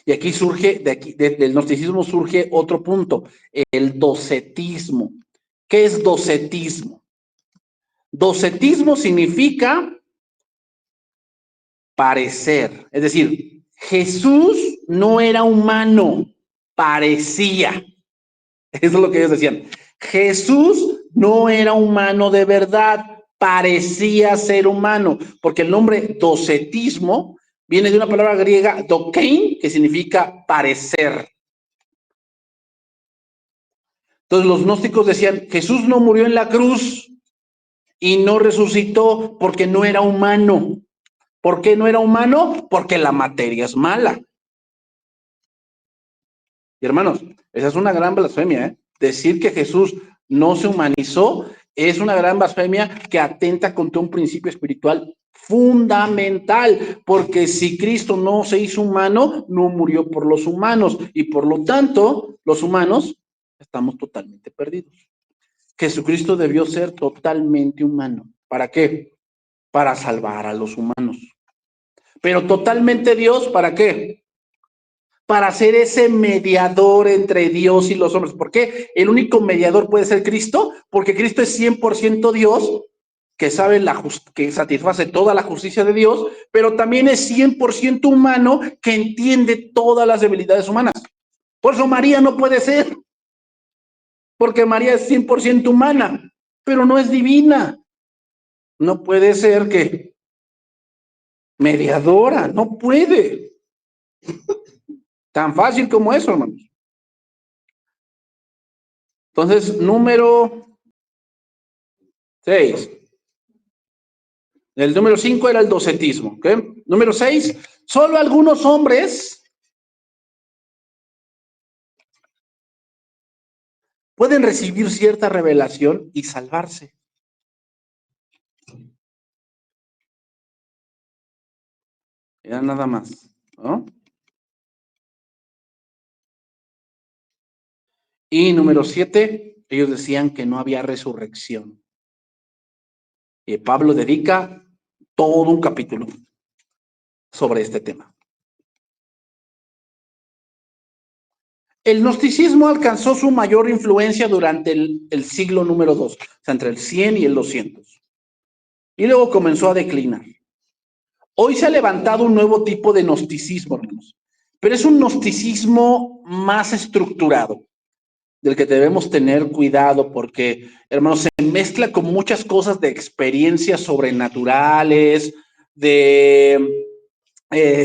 Y aquí surge, del gnosticismo surge otro punto, el docetismo. ¿Qué es docetismo? Docetismo significa parecer, es decir, Jesús no era humano, parecía. Eso es lo que ellos decían. Jesús no era humano de verdad, parecía ser humano, porque el nombre docetismo viene de una palabra griega, dokein, que significa parecer. Entonces los gnósticos decían, Jesús no murió en la cruz y no resucitó porque no era humano. ¿Por qué no era humano? Porque la materia es mala. Y hermanos, esa es una gran blasfemia, ¿eh? Decir que Jesús no se humanizó es una gran blasfemia que atenta contra un principio espiritual fundamental, porque si Cristo no se hizo humano, no murió por los humanos y por lo tanto, los humanos estamos totalmente perdidos. Jesucristo debió ser totalmente humano. ¿Para qué? Para salvar a los humanos. Pero totalmente Dios, ¿para qué? Para ser ese mediador entre Dios y los hombres. ¿Por qué el único mediador puede ser Cristo? Porque Cristo es 100% Dios, que sabe que satisface toda la justicia de Dios, pero también es 100% humano, que entiende todas las debilidades humanas. Por eso María no puede ser, porque María es 100% humana, pero no es divina. No puede ser que mediadora, no puede. Tan fácil como eso, hermanos. Entonces, número 6. El número 5 era el docetismo. ¿Okay? Número 6, solo algunos hombres pueden recibir cierta revelación y salvarse. Ya nada más, ¿no? Y número 7, ellos decían que no había resurrección. Y Pablo dedica todo un capítulo sobre este tema. El gnosticismo alcanzó su mayor influencia durante el siglo número 2, o sea, entre el 100 y el 200. Y luego comenzó a declinar. Hoy se ha levantado un nuevo tipo de gnosticismo, hermanos, pero es un gnosticismo más estructurado, del que debemos tener cuidado porque, hermanos, se mezcla con muchas cosas de experiencias sobrenaturales, de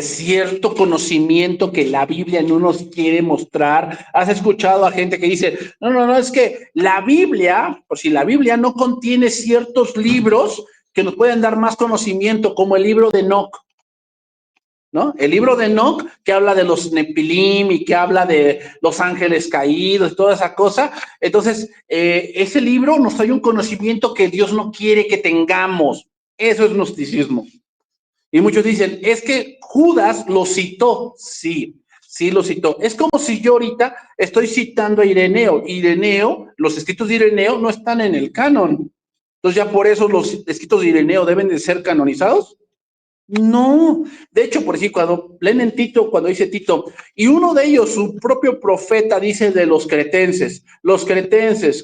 cierto conocimiento que la Biblia no nos quiere mostrar. Has escuchado a gente que dice, no, es que la Biblia, o si la Biblia no contiene ciertos libros que nos pueden dar más conocimiento, como el libro de Enoc, ¿no? El libro de Enoc, que habla de los Nepilim y que habla de los ángeles caídos y toda esa cosa. Entonces, ese libro nos trae un conocimiento que Dios no quiere que tengamos. Eso es gnosticismo. Y muchos dicen, es que Judas lo citó. Sí, sí lo citó. Es como si yo ahorita estoy citando a Ireneo. Ireneo, los escritos de Ireneo no están en el canon. Entonces, ya por eso los escritos de Ireneo deben de ser canonizados. No, de hecho, por decir, cuando leen en Tito, cuando dice Tito, y uno de ellos, su propio profeta, dice de los cretenses,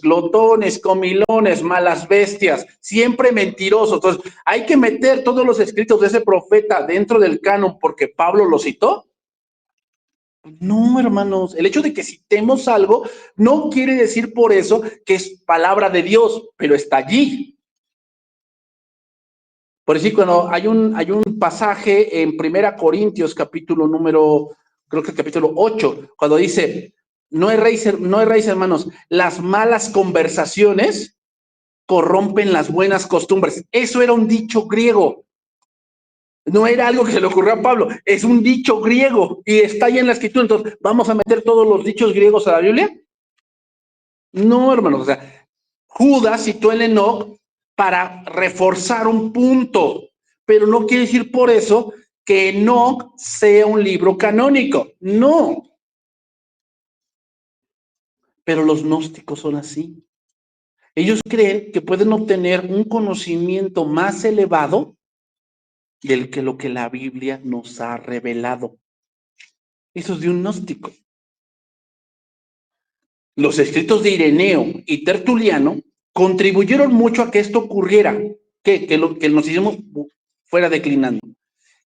glotones, comilones, malas bestias, siempre mentirosos. Entonces, hay que meter todos los escritos de ese profeta dentro del canon porque Pablo lo citó. No, hermanos, el hecho de que citemos algo no quiere decir por eso que es palabra de Dios, pero está allí. Por decir, cuando hay un pasaje en 1 Corintios, capítulo número, creo que capítulo 8, cuando dice, no erréis, hermanos, las malas conversaciones corrompen las buenas costumbres. Eso era un dicho griego. No era algo que se le ocurrió a Pablo, es un dicho griego y está ahí en la escritura. Entonces, ¿vamos a meter todos los dichos griegos a la Biblia? No, hermanos, o sea, Judas citó el Enoc para reforzar un punto, pero no quiere decir por eso que Enoc sea un libro canónico, no. Pero los gnósticos son así. Ellos creen que pueden obtener un conocimiento más elevado del que lo que la Biblia nos ha revelado. Eso es de un gnóstico. Los escritos de Ireneo y Tertuliano contribuyeron mucho a que esto ocurriera, que el gnosticismo fuera declinando.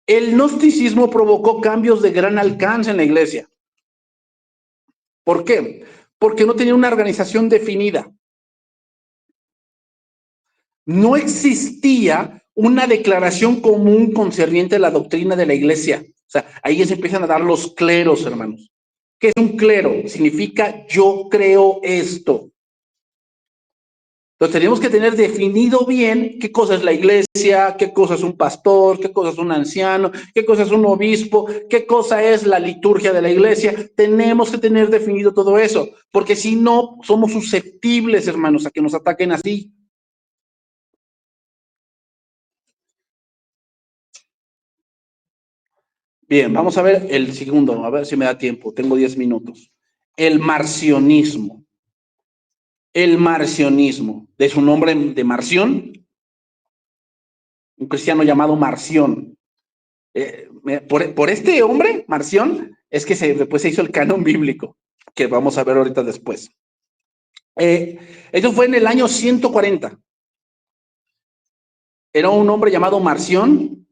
El gnosticismo provocó cambios de gran alcance en la iglesia. ¿Por qué? Porque no tenía una organización definida. No existía una declaración común concerniente a la doctrina de la iglesia. O sea, ahí se empiezan a dar los cleros, hermanos. ¿Qué es un clero? Significa yo creo esto. Entonces tenemos que tener definido bien qué cosa es la iglesia, qué cosa es un pastor, qué cosa es un anciano, qué cosa es un obispo, qué cosa es la liturgia de la iglesia. Tenemos que tener definido todo eso, porque si no, somos susceptibles, hermanos, a que nos ataquen así. Bien, vamos a ver el segundo, a ver si me da tiempo, tengo 10 minutos. El marcionismo. El marcionismo, de su nombre de Marción, un cristiano llamado Marción. Por este hombre, Marción, es que después se hizo el canon bíblico, que vamos a ver ahorita después. Eso fue en el año 140. Era un hombre llamado Marción,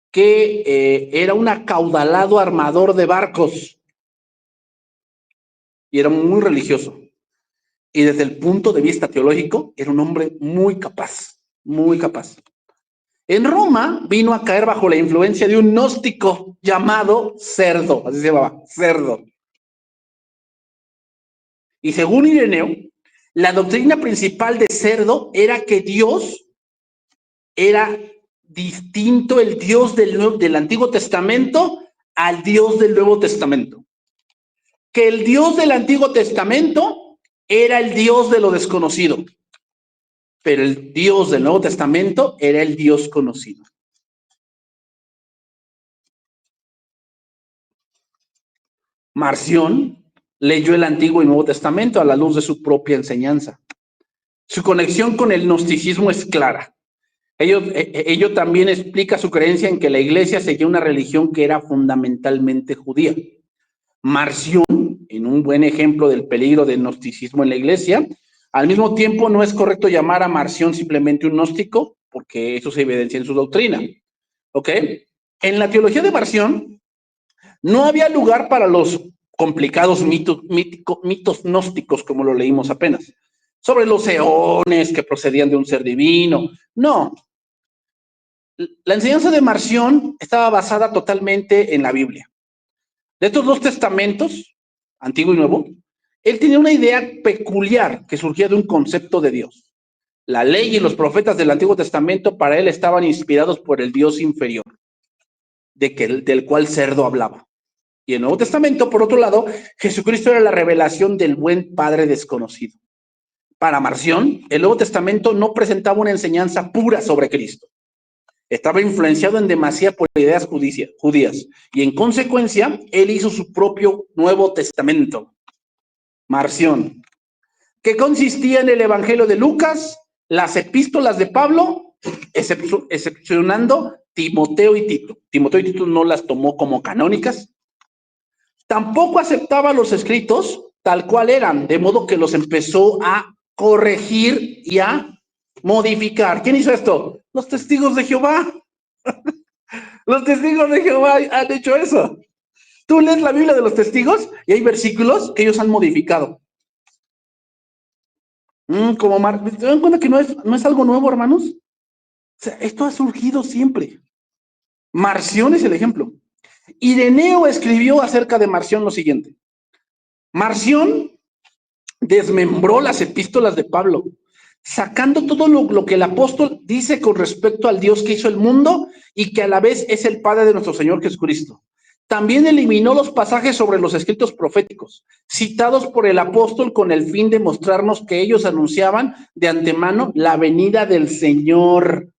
que era un acaudalado armador de barcos y era muy religioso. Y desde el punto de vista teológico, era un hombre muy capaz, muy capaz. En Roma vino a caer bajo la influencia de un gnóstico llamado Cerdo, así se llamaba, Cerdo. Y según Ireneo, La doctrina principal de Cerdo era que Dios era distinto, el Dios del Antiguo Testamento al Dios del Nuevo Testamento. Que el Dios del Antiguo Testamento era el Dios de lo desconocido, pero el Dios del Nuevo Testamento era el Dios conocido. Marción leyó el Antiguo y Nuevo Testamento a la luz de su propia enseñanza. Su conexión con el gnosticismo es clara. Ello también explica su creencia en que la iglesia seguía una religión que era fundamentalmente judía. Marción, en un buen ejemplo del peligro del gnosticismo en la iglesia, al mismo tiempo no es correcto llamar a Marción simplemente un gnóstico, porque eso se evidencia en su doctrina. ¿Ok? En la teología de Marción no había lugar para los complicados mitos gnósticos, como lo leímos apenas, sobre los eones que procedían de un ser divino. No. La enseñanza de Marción estaba basada totalmente en la Biblia. De estos dos testamentos, Antiguo y Nuevo, él tenía una idea peculiar que surgía de un concepto de Dios. La ley y los profetas del Antiguo Testamento para él estaban inspirados por el Dios inferior, del cual Cerdo hablaba. Y el Nuevo Testamento, por otro lado, Jesucristo era la revelación del buen Padre desconocido. Para Marción, el Nuevo Testamento no presentaba una enseñanza pura sobre Cristo. Estaba influenciado en demasía por ideas judías y en consecuencia, él hizo su propio Nuevo Testamento. Marción, que consistía en el Evangelio de Lucas, las epístolas de Pablo, excepcionando Timoteo y Tito. Timoteo y Tito no las tomó como canónicas. Tampoco aceptaba los escritos tal cual eran, de modo que los empezó a corregir y a modificar. ¿Quién hizo esto? Los testigos de Jehová. Los testigos de Jehová han hecho eso. Tú lees la Biblia de los testigos y hay versículos que ellos han modificado. ¿Se dan cuenta que no es algo nuevo, hermanos? O sea, esto ha surgido siempre. Marción es el ejemplo. Ireneo escribió acerca de Marción lo siguiente. Marción desmembró las epístolas de Pablo, sacando todo lo que el apóstol dice con respecto al Dios que hizo el mundo y que a la vez es el Padre de nuestro Señor Jesucristo. También eliminó los pasajes sobre los escritos proféticos, citados por el apóstol con el fin de mostrarnos que ellos anunciaban de antemano la venida del Señor.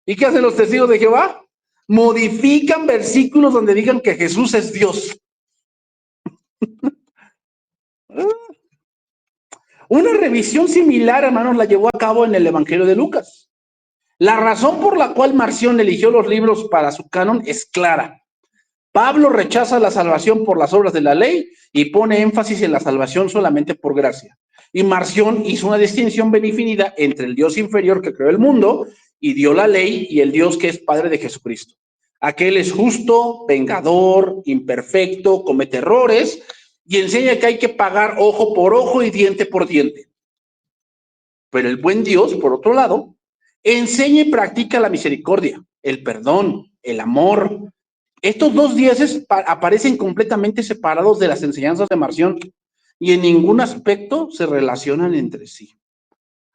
¿Y qué hacen los testigos de Jehová? Modifican versículos donde digan que Jesús es Dios. Una revisión similar, hermanos, la llevó a cabo en el Evangelio de Lucas. La razón por la cual Marción eligió los libros para su canon es clara. Pablo rechaza la salvación por las obras de la ley y pone énfasis en la salvación solamente por gracia. Y Marción hizo una distinción bien definida entre el Dios inferior que creó el mundo y dio la ley y el Dios que es Padre de Jesucristo. Aquel es justo, vengador, imperfecto, comete errores y enseña que hay que pagar ojo por ojo y diente por diente. Pero el buen Dios, por otro lado, enseña y practica la misericordia, el perdón, el amor. Estos dos dioses aparecen completamente separados de las enseñanzas de Marción y en ningún aspecto se relacionan entre sí.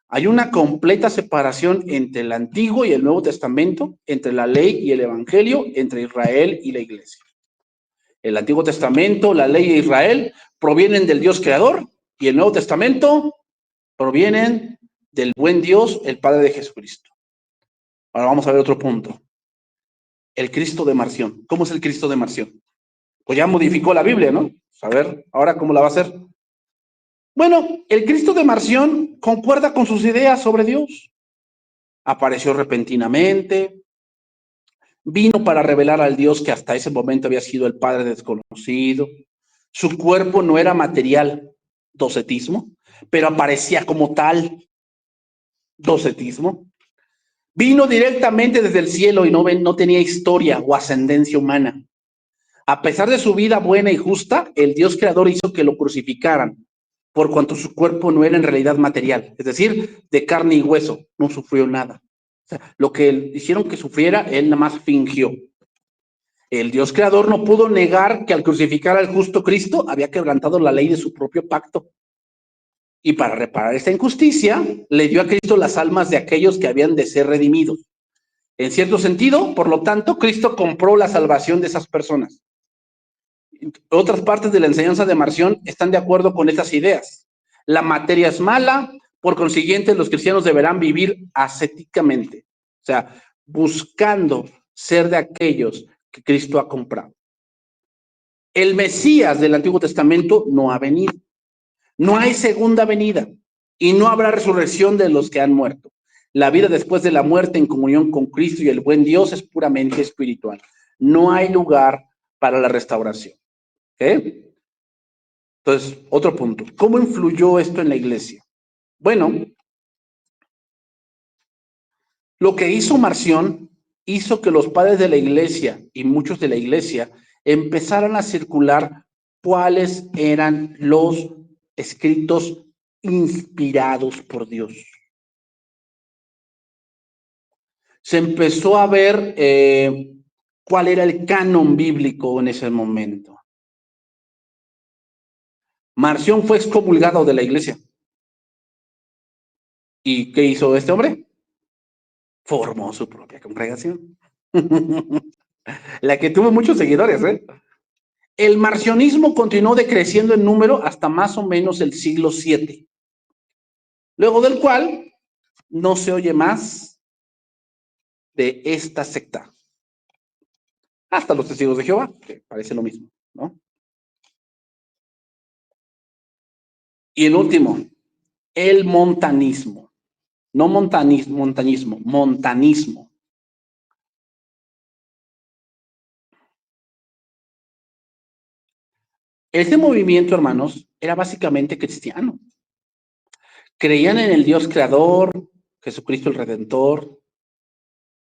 Hay una completa separación entre el Antiguo y el Nuevo Testamento, entre la ley y el Evangelio, entre Israel y la Iglesia. El Antiguo Testamento, la ley de Israel provienen del Dios creador y el Nuevo Testamento provienen del buen Dios, el Padre de Jesucristo. Ahora vamos a ver otro punto. El Cristo de Marción. ¿Cómo es el Cristo de Marción? Pues ya modificó la Biblia, ¿no? A ver, ahora cómo la va a hacer. Bueno, el Cristo de Marción concuerda con sus ideas sobre Dios. Apareció repentinamente, vino para revelar al Dios que hasta ese momento había sido el Padre desconocido. Su cuerpo no era material, docetismo, pero aparecía como tal, docetismo. Vino directamente desde el cielo y no tenía historia o ascendencia humana. A pesar de su vida buena y justa, el Dios creador hizo que lo crucificaran, por cuanto su cuerpo no era en realidad material, es decir, de carne y hueso, no sufrió nada. O sea, lo que hicieron que sufriera, él nada más fingió. El Dios creador no pudo negar que al crucificar al justo Cristo había quebrantado la ley de su propio pacto. Y para reparar esta injusticia, le dio a Cristo las almas de aquellos que habían de ser redimidos. En cierto sentido, por lo tanto, Cristo compró la salvación de esas personas. Otras partes de la enseñanza de Marción están de acuerdo con estas ideas. La materia es mala, por consiguiente, los cristianos deberán vivir ascéticamente, o sea, buscando ser de aquellos que Cristo ha comprado. El Mesías del Antiguo Testamento no ha venido. No hay segunda venida y no habrá resurrección de los que han muerto. La vida después de la muerte en comunión con Cristo y el buen Dios es puramente espiritual. No hay lugar para la restauración. ¿Okay? Entonces, otro punto. ¿Cómo influyó esto en la iglesia? Bueno, lo que hizo Marción hizo que los padres de la iglesia y muchos de la iglesia empezaran a circular cuáles eran los escritos inspirados por Dios. Se empezó a ver cuál era el canon bíblico en ese momento. Marción fue excomulgado de la iglesia. ¿Y qué hizo este hombre? Formó su propia congregación. La que tuvo muchos seguidores, ¿eh? El marcionismo continuó decreciendo en número hasta más o menos el siglo VII. Luego del cual no se oye más de esta secta. Hasta los testigos de Jehová, que parece lo mismo, ¿no? Y el último, el montanismo. No montañismo, montanismo. Este movimiento, hermanos, era básicamente cristiano. Creían en el Dios creador, Jesucristo el Redentor,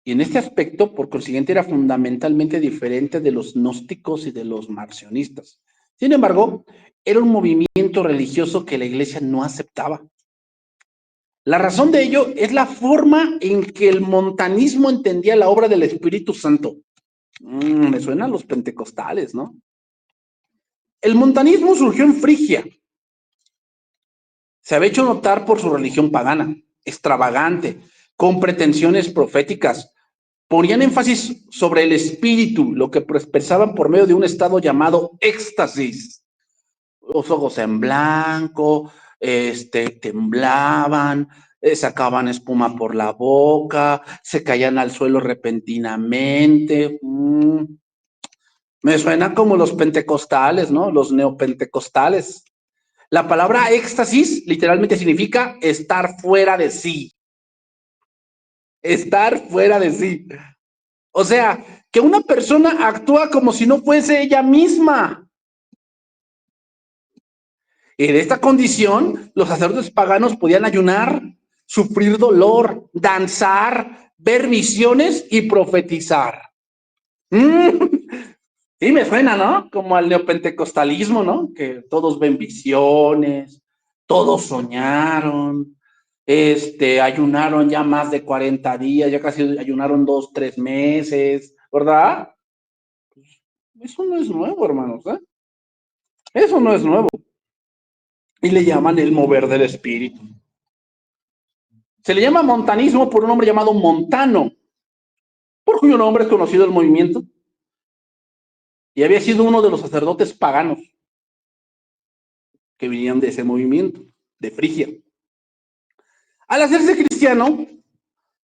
y en este aspecto, por consiguiente, era fundamentalmente diferente de los gnósticos y de los marcionistas. Sin embargo, era un movimiento religioso que la iglesia no aceptaba. La razón de ello es la forma en que el montanismo entendía la obra del Espíritu Santo. Me suenan los pentecostales, ¿no? El montanismo surgió en Frigia. Se había hecho notar por su religión pagana, extravagante, con pretensiones proféticas. Ponían énfasis sobre el espíritu, lo que expresaban por medio de un estado llamado éxtasis. Los ojos en blanco, temblaban, sacaban espuma por la boca, se caían al suelo repentinamente. Me suena como los pentecostales, ¿no? Los neopentecostales. La palabra éxtasis literalmente significa estar fuera de sí. Estar fuera de sí. O sea, que una persona actúa como si no fuese ella misma. En esta condición, los sacerdotes paganos podían ayunar, sufrir dolor, danzar, ver visiones y profetizar. Sí, me suena, ¿no? Como al neopentecostalismo, ¿no? Que todos ven visiones, todos soñaron, ayunaron ya más de 40 días, ya casi ayunaron 2, 3 meses, ¿verdad? Eso no es nuevo, hermanos, ¿eh? Eso no es nuevo. Y le llaman el mover del espíritu. Se le llama montanismo por un hombre llamado Montano, por cuyo nombre es conocido el movimiento. Y había sido uno de los sacerdotes paganos que venían de ese movimiento, de Frigia. Al hacerse cristiano,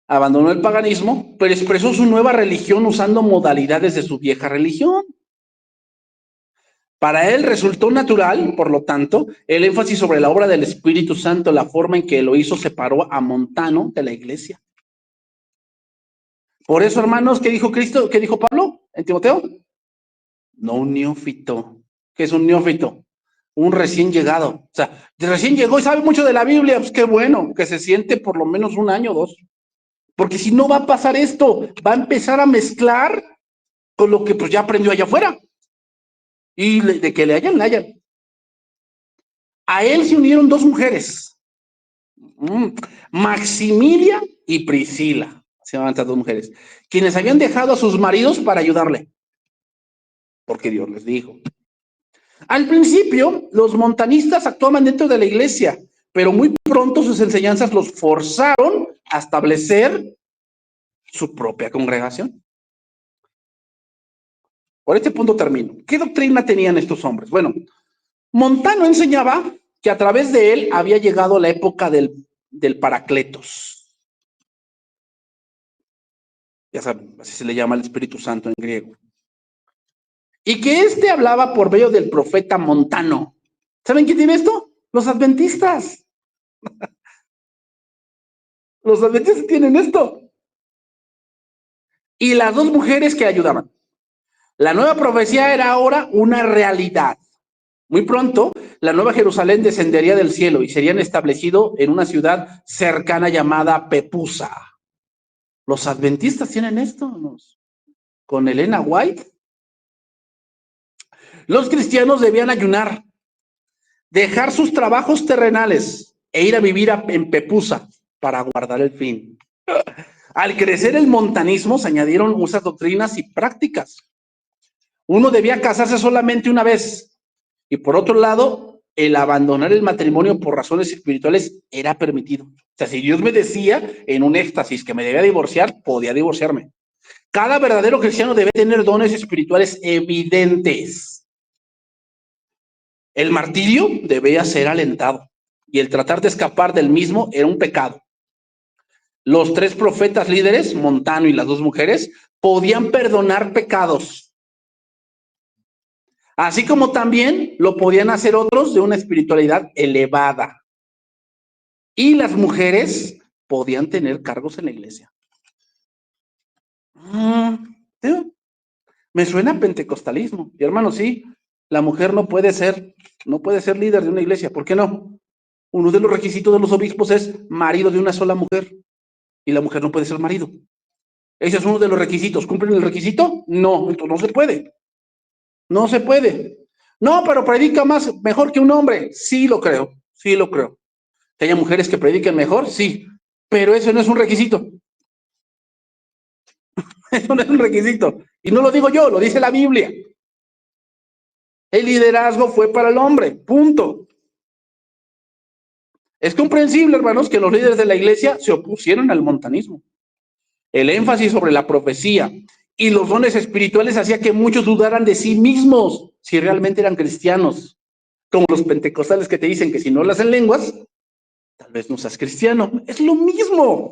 abandonó el paganismo, pero expresó su nueva religión usando modalidades de su vieja religión. Para él resultó natural, por lo tanto, el énfasis sobre la obra del Espíritu Santo, la forma en que lo hizo separó a Montano de la iglesia. Por eso, hermanos, ¿qué dijo Cristo? ¿Qué dijo Pablo en Timoteo? No un neófito. ¿Qué es un neófito? Un recién llegado. O sea, recién llegó y sabe mucho de la Biblia, pues qué bueno, que se siente por lo menos 1 año o 2. Porque si no va a pasar esto, va a empezar a mezclar con lo que pues ya aprendió allá afuera. Y de que le hayan, le hayan. A él se unieron 2 mujeres. Maximilia y Priscila. Se llaman estas 2 mujeres. Quienes habían dejado a sus maridos para ayudarle. Porque Dios les dijo. Al principio, los montanistas actuaban dentro de la iglesia, pero muy pronto sus enseñanzas los forzaron a establecer su propia congregación. Por este punto termino. ¿Qué doctrina tenían estos hombres? Bueno, Montano enseñaba que a través de él había llegado la época del Paracletos. Ya saben, así se le llama al Espíritu Santo en griego. Y que éste hablaba por medio del profeta Montano. ¿Saben quién tiene esto? Los adventistas. Los adventistas tienen esto. Y las dos mujeres que ayudaban. La nueva profecía era ahora una realidad. Muy pronto, la nueva Jerusalén descendería del cielo y serían establecidos en una ciudad cercana llamada Pepusa. Los adventistas tienen esto, ¿no? Con Elena White. Los cristianos debían ayunar, dejar sus trabajos terrenales e ir a vivir en Pepusa para guardar el fin. Al crecer el montanismo, se añadieron muchas doctrinas y prácticas. Uno debía casarse solamente una vez. Y por otro lado, el abandonar el matrimonio por razones espirituales era permitido. O sea, si Dios me decía en un éxtasis que me debía divorciar, podía divorciarme. Cada verdadero cristiano debe tener dones espirituales evidentes. El martirio debía ser alentado y el tratar de escapar del mismo era un pecado. Los tres profetas líderes, Montano y las dos mujeres, podían perdonar pecados. Así como también lo podían hacer otros de una espiritualidad elevada. Y las mujeres podían tener cargos en la iglesia. ¿Sí? Me suena a pentecostalismo. Y hermano, sí, la mujer no puede ser líder de una iglesia. ¿Por qué no? Uno de los requisitos de los obispos es marido de una sola mujer. Y la mujer no puede ser marido. Ese es uno de los requisitos. ¿Cumplen el requisito? No, entonces no se puede. No se puede. No, pero predica mejor que un hombre. Sí lo creo, sí lo creo. ¿Que haya mujeres que prediquen mejor? Sí, pero eso no es un requisito. Eso no es un requisito. Y no lo digo yo, lo dice la Biblia. El liderazgo fue para el hombre, punto. Es comprensible, hermanos, que los líderes de la iglesia se opusieron al montanismo. El énfasis sobre la profecía y los dones espirituales hacía que muchos dudaran de sí mismos si realmente eran cristianos. Como los pentecostales que te dicen que si no las en lenguas, tal vez no seas cristiano. Es lo mismo.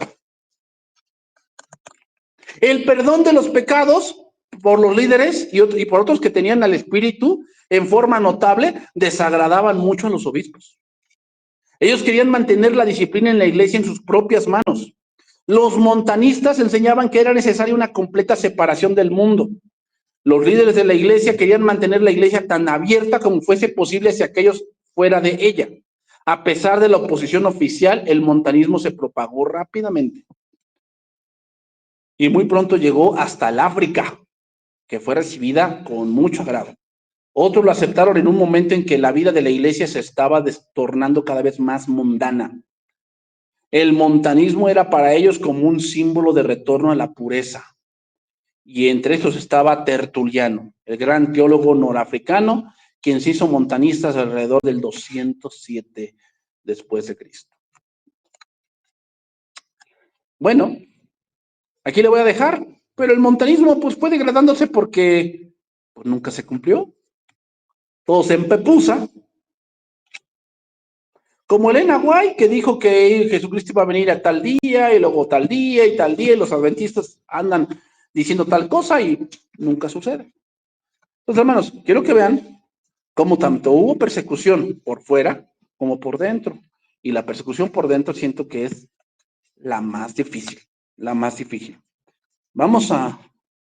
El perdón de los pecados por los líderes y por otros que tenían al espíritu en forma notable desagradaban mucho a los obispos. Ellos querían mantener la disciplina en la iglesia en sus propias manos. Los montanistas enseñaban que era necesaria una completa separación del mundo. Los líderes de la iglesia querían mantener la iglesia tan abierta como fuese posible hacia aquellos fuera de ella. A pesar de la oposición oficial, el montanismo se propagó rápidamente. Y muy pronto llegó hasta el África, que fue recibida con mucho agrado. Otros lo aceptaron en un momento en que la vida de la iglesia se estaba tornando cada vez más mundana. El montanismo era para ellos como un símbolo de retorno a la pureza. Y entre estos estaba Tertuliano, el gran teólogo norafricano, quien se hizo montanista alrededor del 207 después de Cristo. Bueno, aquí le voy a dejar, pero el montanismo pues fue degradándose porque pues, nunca se cumplió. Todos en Pepusa. Como Elena White, que dijo que Jesucristo iba a venir a tal día, y luego tal día, y los adventistas andan diciendo tal cosa y nunca sucede. Entonces, hermanos, quiero que vean cómo tanto hubo persecución por fuera como por dentro. Y la persecución por dentro siento que es la más difícil, la más difícil. Vamos a